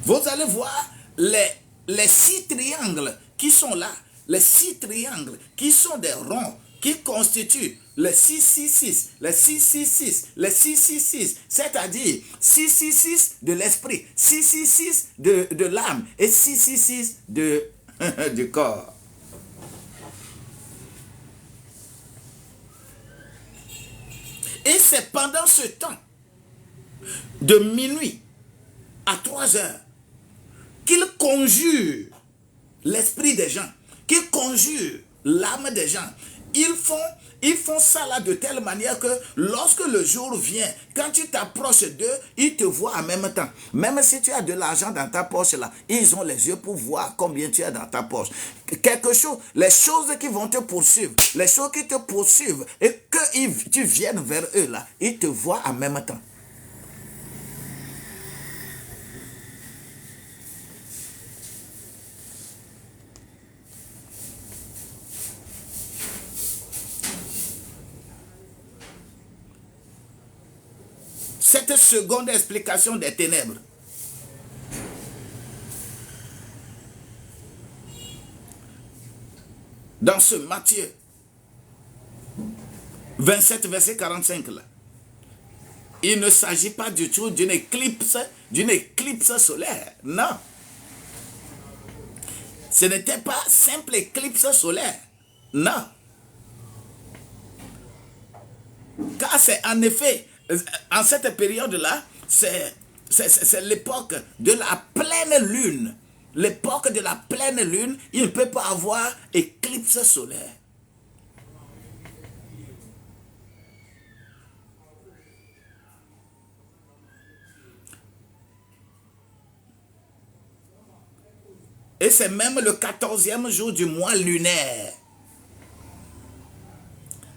Vous allez voir les 6 triangles qui sont là. Les 6 triangles qui sont des ronds qui constituent le 666, le 666, le 666, c'est-à-dire 666 de l'esprit, 666 de l'âme et 666 du corps. Et c'est pendant ce temps, de minuit à 3 heures, qu'il conjure l'esprit des gens, qu'il conjure l'âme des gens. Ils font ça là de telle manière que lorsque le jour vient, quand tu t'approches d'eux, ils te voient en même temps. Même si tu as de l'argent dans ta poche là, ils ont les yeux pour voir combien tu as dans ta poche. Quelque chose, les choses qui vont te poursuivre, les choses qui te poursuivent et que tu viennes vers eux là, ils te voient en même temps. Cette seconde explication des ténèbres. Dans ce Matthieu 27, verset 45 là, il ne s'agit pas du tout d'une éclipse solaire. Non. Ce n'était pas simple éclipse solaire. Non. Car c'est en effet En cette période-là, c'est l'époque de la pleine lune. L'époque de la pleine lune, il ne peut pas avoir éclipse solaire. Et c'est même le 14e jour du mois lunaire.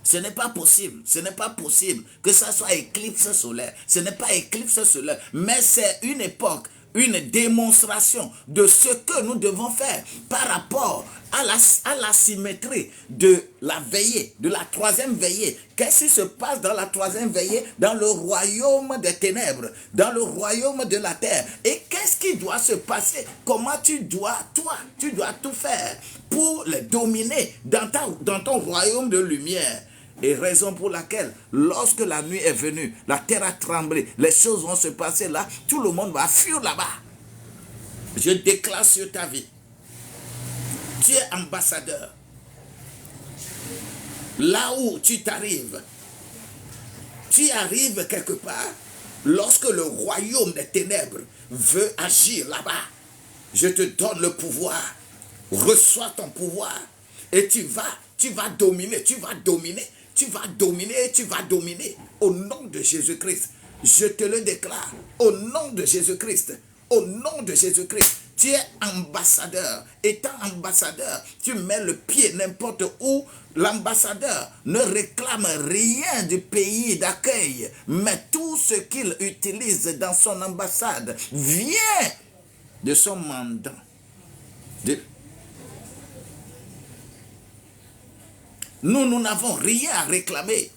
Ce n'est pas possible. Ce n'est pas possible que ça soit éclipse solaire. Ce n'est pas éclipse solaire. Mais c'est une époque, une démonstration de ce que nous devons faire par rapport à la symétrie de la veillée, de la troisième veillée. Qu'est-ce qui se passe dans la troisième veillée? Dans le royaume des ténèbres, dans le royaume de la terre. Et qu'est-ce qui doit se passer? Comment tu dois tout faire pour les dominer dans ton royaume de lumière. Et raison pour laquelle, lorsque la nuit est venue, la terre a tremblé, les choses vont se passer là, tout le monde va fuir là-bas. Je déclare sur ta vie, tu es ambassadeur. Là où tu t'arrives, tu arrives quelque part, lorsque le royaume des ténèbres veut agir là-bas, je te donne le pouvoir, reçois ton pouvoir, et tu vas dominer, tu vas dominer au nom de Jésus-Christ. Je te le déclare, au nom de Jésus-Christ, au nom de Jésus-Christ. Tu es ambassadeur. Étant ambassadeur, tu mets le pied n'importe où. L'ambassadeur ne réclame rien du pays d'accueil, mais tout ce qu'il utilise dans son ambassade vient de son mandat. Nous n'avons rien à réclamer.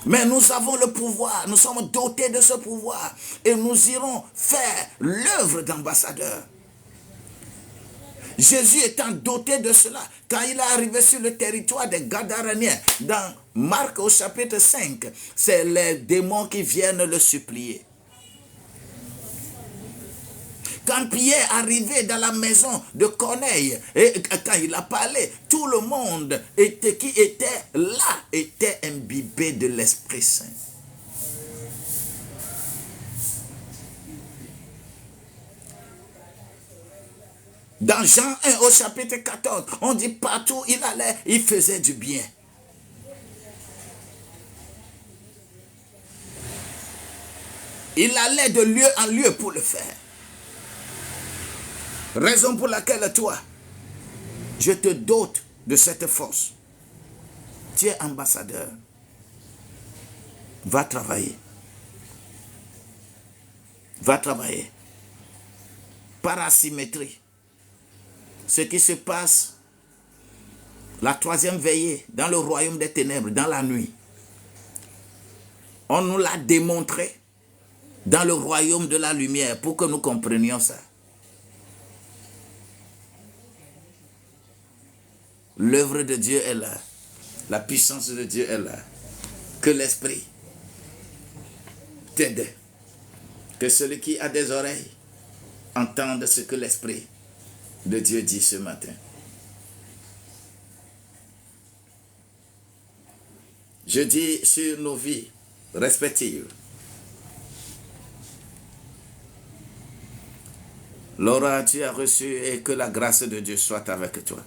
Mais nous avons le pouvoir, nous sommes dotés de ce pouvoir et nous irons faire l'œuvre d'ambassadeur. Jésus étant doté de cela, quand il est arrivé sur le territoire des Gadaréniens, dans Marc au chapitre 5, c'est les démons qui viennent le supplier. Quand Pierre arrivait dans la maison de Corneille, et quand il a parlé, tout le monde qui était là était imbibé de l'Esprit Saint. Dans Jean 1 au chapitre 14, on dit partout il allait, il faisait du bien. Il allait de lieu en lieu pour le faire. Raison pour laquelle toi, je te dote de cette force. Tu es ambassadeur. Va travailler. Va travailler. Par asymétrie. Ce qui se passe, la troisième veillée, dans le royaume des ténèbres, dans la nuit. On nous l'a démontré dans le royaume de la lumière pour que nous comprenions ça. L'œuvre de Dieu est là. La puissance de Dieu est là. Que l'Esprit t'aide. Que celui qui a des oreilles entende ce que l'Esprit de Dieu dit ce matin. Je dis sur nos vies respectives. Laura, tu as reçu et que la grâce de Dieu soit avec toi.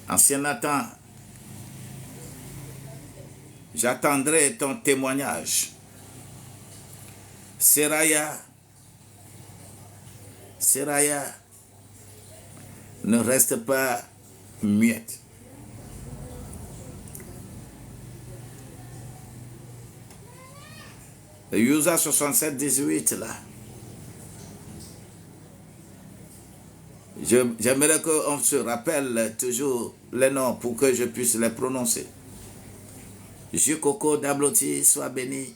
Ancien Nathan, j'attendrai ton témoignage. Seraya, ne reste pas muette. Le Yusa 67-18 là. J'aimerais qu'on se rappelle toujours les noms pour que je puisse les prononcer. Jukoko Dabloti, sois béni.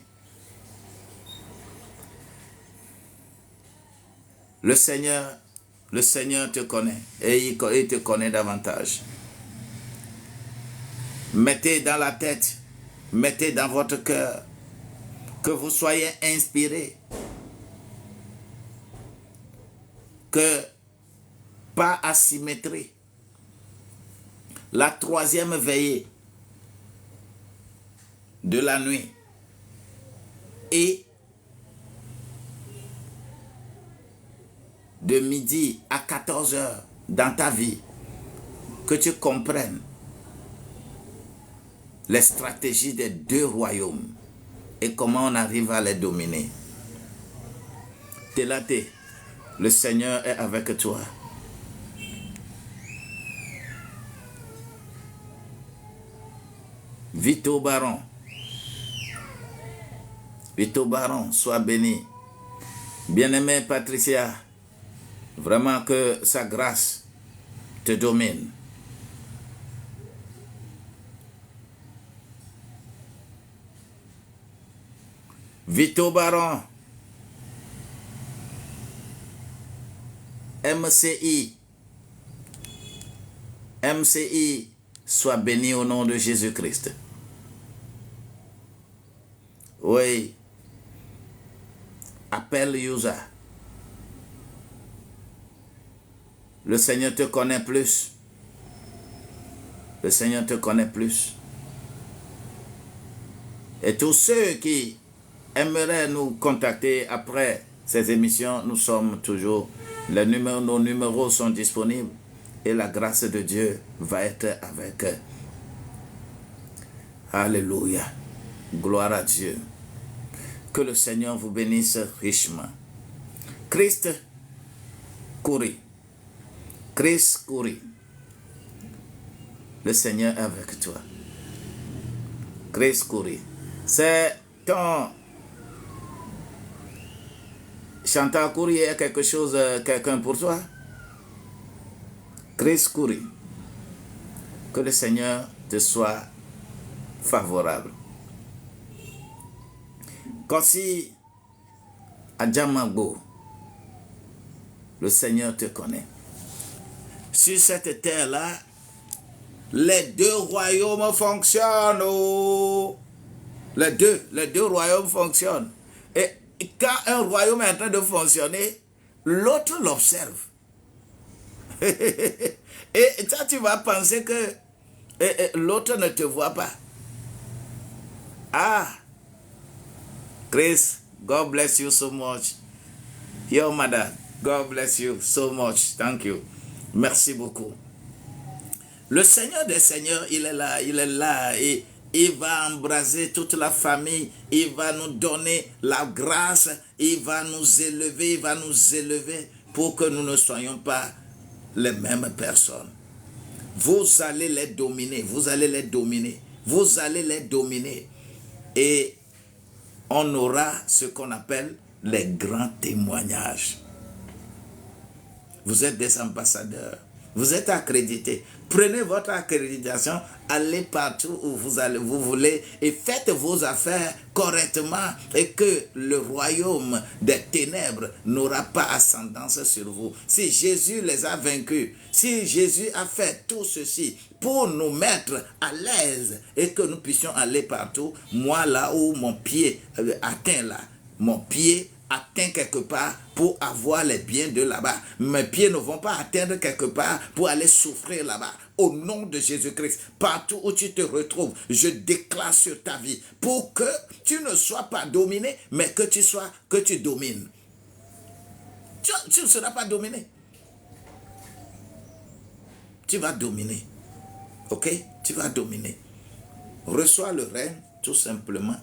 Le Seigneur te connaît et il te connaît davantage. Mettez dans la tête, mettez dans votre cœur que vous soyez inspirés, que par asymétrie, la troisième veillée de la nuit Et de midi à 14 heures dans ta vie, que tu comprennes les stratégies des deux royaumes et comment on arrive à les dominer. Télate, le Seigneur est avec toi. Vito Baron, sois béni. Bien-aimée Patricia, vraiment que sa grâce te domine. Vito Baron, MCI, sois béni au nom de Jésus-Christ. Oui. Appelle Yusa. Le Seigneur te connaît plus. Le Seigneur te connaît plus. Et tous ceux qui aimeraient nous contacter après ces émissions, nous sommes toujours, nos numéros sont disponibles et la grâce de Dieu va être avec eux. Alléluia. Gloire à Dieu. Que le Seigneur vous bénisse richement. Christ Kouri. Chris Kouri. Le Seigneur est avec toi. Chris Kouri. C'est ton Chantal Kouri est quelque chose, quelqu'un pour toi? Chris Kouri. Que le Seigneur te soit favorable. Kossi Adjamagbo, le Seigneur te connaît. Sur cette terre-là, les deux royaumes fonctionnent. Oh. Les deux royaumes fonctionnent. Et quand un royaume est en train de fonctionner, l'autre l'observe. Et toi, tu vas penser que l'autre ne te voit pas. Ah! Chris, God bless you so much. Your mother, God bless you so much. Thank you. Merci beaucoup. Le Seigneur des Seigneurs, il est là et il va embraser toute la famille, il va nous donner la grâce, il va nous élever pour que nous ne soyons pas les mêmes personnes. Vous allez les dominer, et on aura ce qu'on appelle les grands témoignages. Vous êtes des ambassadeurs. Vous êtes accrédités. Prenez votre accréditation, allez partout où vous voulez et faites vos affaires correctement et que le royaume des ténèbres n'aura pas ascendance sur vous. Si Jésus les a vaincus, si Jésus a fait tout ceci pour nous mettre à l'aise et que nous puissions aller partout, moi là où mon pied atteint là, mon pied atteint quelque part pour avoir les biens de là-bas. Mes pieds ne vont pas atteindre quelque part pour aller souffrir là-bas. Au nom de Jésus-Christ, partout où tu te retrouves, je déclare sur ta vie pour que tu ne sois pas dominé, mais que tu domines. Tu ne seras pas dominé. Tu vas dominer. Ok? Tu vas dominer. Reçois le règne tout simplement.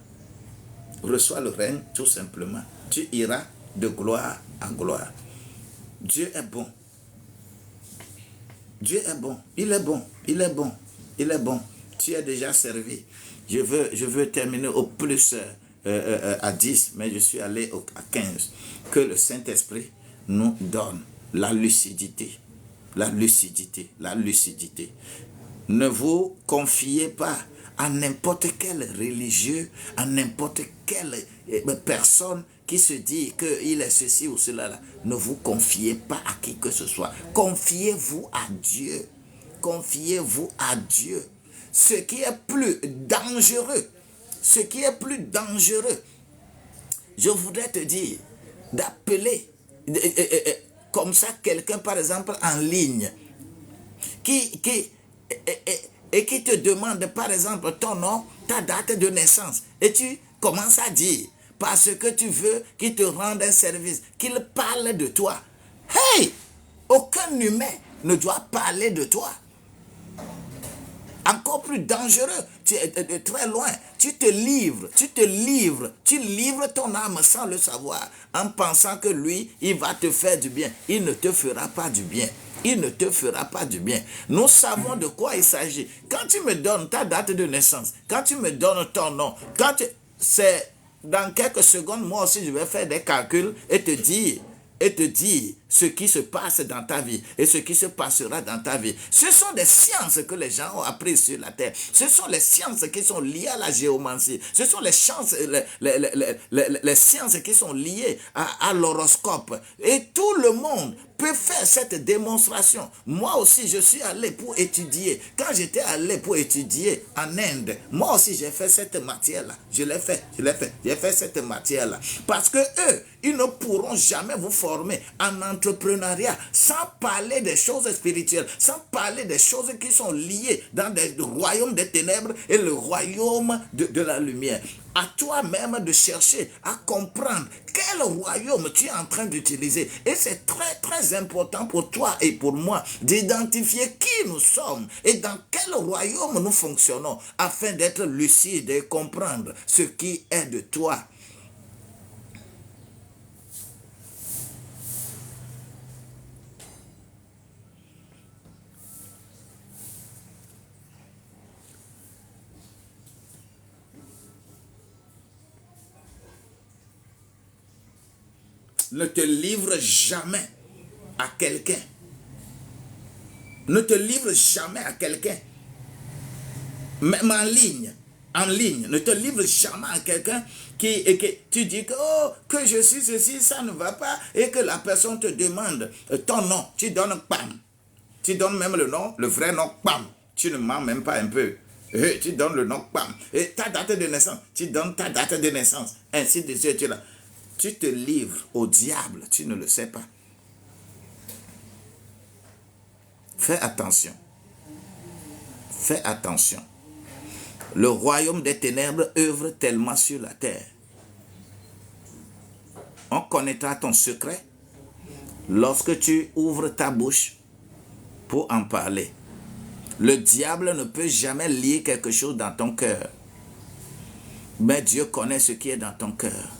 Reçois le règne tout simplement. Tu iras de gloire en gloire. Dieu est bon. Dieu est bon. Il est bon. Il est bon. Il est bon. Tu es déjà servi. Je veux terminer au plus à 10, mais je suis allé à 15. Que le Saint-Esprit nous donne la lucidité. La lucidité. La lucidité. Ne vous confiez pas à n'importe quel religieux, à n'importe quelle personne qui se dit qu'il est ceci ou cela. Ne vous confiez pas à qui que ce soit. Confiez-vous à Dieu. Confiez-vous à Dieu. Ce qui est plus dangereux, je voudrais te dire d'appeler comme ça quelqu'un par exemple en ligne qui te demande par exemple ton nom, ta date de naissance et tu commences à dire parce que tu veux qu'il te rende un service, qu'il parle de toi. Hey! Aucun humain ne doit parler de toi. Encore plus dangereux, tu es de très loin, tu livres ton âme sans le savoir, en pensant que lui, il va te faire du bien. Il ne te fera pas du bien. Il ne te fera pas du bien. Nous savons de quoi il s'agit. Quand tu me donnes ta date de naissance, quand tu me donnes ton nom, c'est dans quelques secondes, moi aussi, je vais faire des calculs et te dire ce qui se passe dans ta vie et ce qui se passera dans ta vie. Ce sont des sciences que les gens ont apprises sur la terre. Ce sont les sciences qui sont liées à la géomancie. Ce sont les sciences qui sont liées à l'horoscope. Et tout le monde peut faire cette démonstration. Moi aussi, je suis allé pour étudier. Quand j'étais allé pour étudier en Inde, moi aussi, j'ai fait cette matière-là. J'ai fait cette matière-là. Parce que eux, ils ne pourront jamais vous former en entrepreneuriat sans parler des choses spirituelles, sans parler des choses qui sont liées dans le royaume des ténèbres et le royaume de la lumière. À toi-même de chercher à comprendre quel royaume tu es en train d'utiliser. Et c'est très très important pour toi et pour moi d'identifier qui nous sommes et dans quel royaume nous fonctionnons afin d'être lucide et comprendre ce qui est de toi. Ne te livre jamais à quelqu'un. Ne te livre jamais à quelqu'un. Même en ligne. Ne te livre jamais à quelqu'un qui tu dis que, oh, que je suis ceci, ça ne va pas, et que la personne te demande ton nom. Tu donnes pam. Tu donnes même le nom, le vrai nom, pam. Tu ne mens même pas un peu. Tu donnes le nom, pam. Et ta date de naissance, tu donnes ta date de naissance. Ainsi de suite, tu te livres au diable, tu ne le sais pas. Fais attention. Fais attention. Le royaume des ténèbres œuvre tellement sur la terre. On connaîtra ton secret lorsque tu ouvres ta bouche pour en parler. Le diable ne peut jamais lier quelque chose dans ton cœur. Mais Dieu connaît ce qui est dans ton cœur.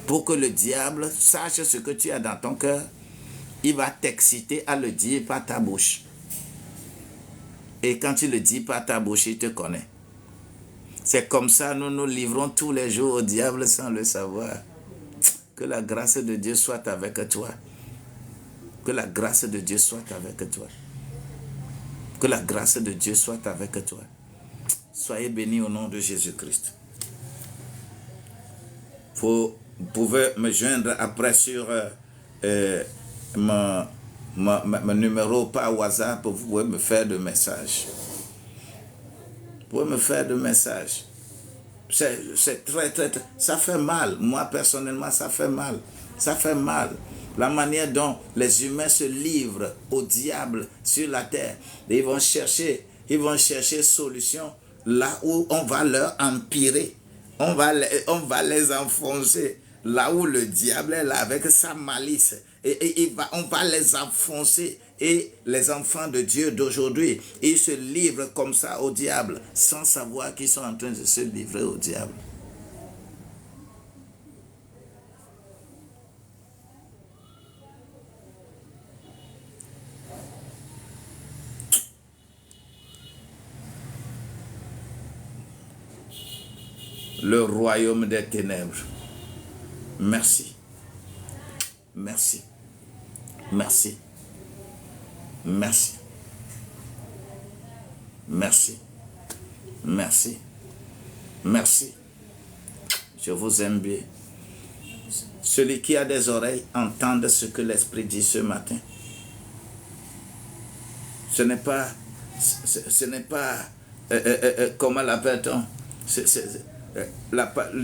Pour que le diable sache ce que tu as dans ton cœur, il va t'exciter à le dire par ta bouche. Et quand tu le dis par ta bouche, il te connaît. C'est comme ça, nous nous livrons tous les jours au diable sans le savoir. Que la grâce de Dieu soit avec toi. Que la grâce de Dieu soit avec toi. Que la grâce de Dieu soit avec toi. Soyez bénis au nom de Jésus-Christ. Vous pouvez me joindre après sur mon numéro par WhatsApp. Vous pouvez me faire des messages. Vous pouvez me faire des messages. C'est très, ça fait mal. Moi, personnellement, ça fait mal. Ça fait mal. La manière dont les humains se livrent au diable sur la terre. Ils vont chercher solution là où on va leur empirer. On va les enfoncer là où le diable est là avec sa malice. Et on va les enfoncer. Et les enfants de Dieu d'aujourd'hui, ils se livrent comme ça au diable sans savoir qu'ils sont en train de se livrer au diable. Le royaume des ténèbres. Merci. Merci. Merci. Merci. Merci. Merci. Merci. Je vous aime bien. Celui qui a des oreilles, entende ce que l'Esprit dit ce matin. Ce n'est pas comment l'appelle-t-on?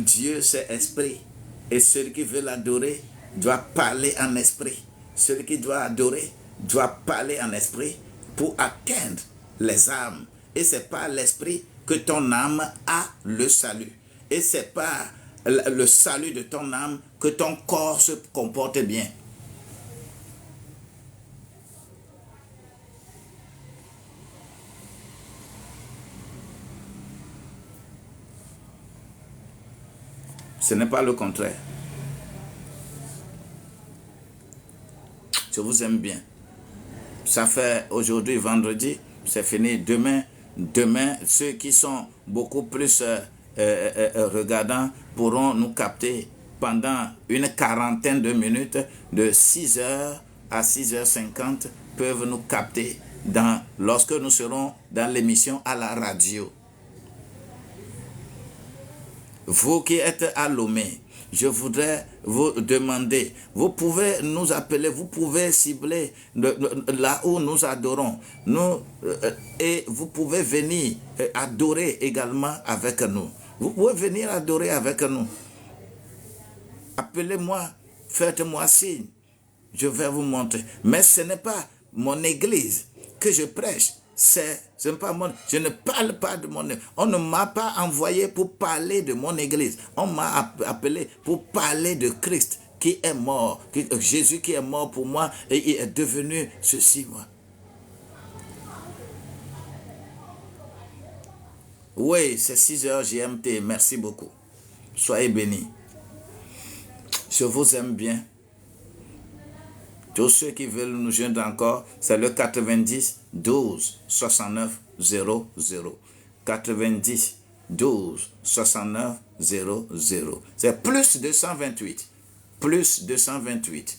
Dieu, c'est esprit. Et celui qui veut l'adorer doit parler en esprit. Celui qui doit adorer doit parler en esprit pour atteindre les âmes. Et c'est par l'esprit que ton âme a le salut. Et c'est par le salut de ton âme, que ton corps se comporte bien. Ce n'est pas le contraire. Je vous aime bien. Ça fait aujourd'hui vendredi, c'est fini. Demain, ceux qui sont beaucoup plus regardants pourront nous capter pendant une quarantaine de minutes, de 6h à 6h50, peuvent nous capter lorsque nous serons dans l'émission à la radio. Vous qui êtes à Lomé, je voudrais vous demander, vous pouvez nous appeler, vous pouvez cibler là où nous adorons, et vous pouvez venir adorer également avec nous. Vous pouvez venir adorer avec nous. Appelez-moi, faites-moi signe, je vais vous montrer. Mais ce n'est pas mon église que je prêche. Je ne parle pas de mon église. On ne m'a pas envoyé pour parler de mon église. On m'a appelé pour parler de Christ qui est mort. Jésus qui est mort pour moi et il est devenu ceci, moi. Oui, c'est 6h GMT. Merci beaucoup. Soyez bénis. Je vous aime bien. Tous ceux qui veulent nous joindre encore, c'est le 90 12 69 00. 90 12 69 00. C'est plus 228. Plus 228.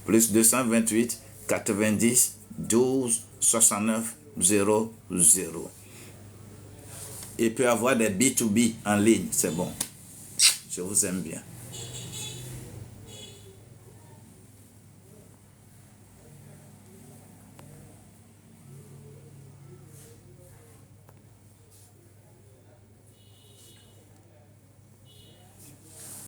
Plus 228 90 12 69 00. Il peut y avoir des B2B en ligne, c'est bon. Je vous aime bien.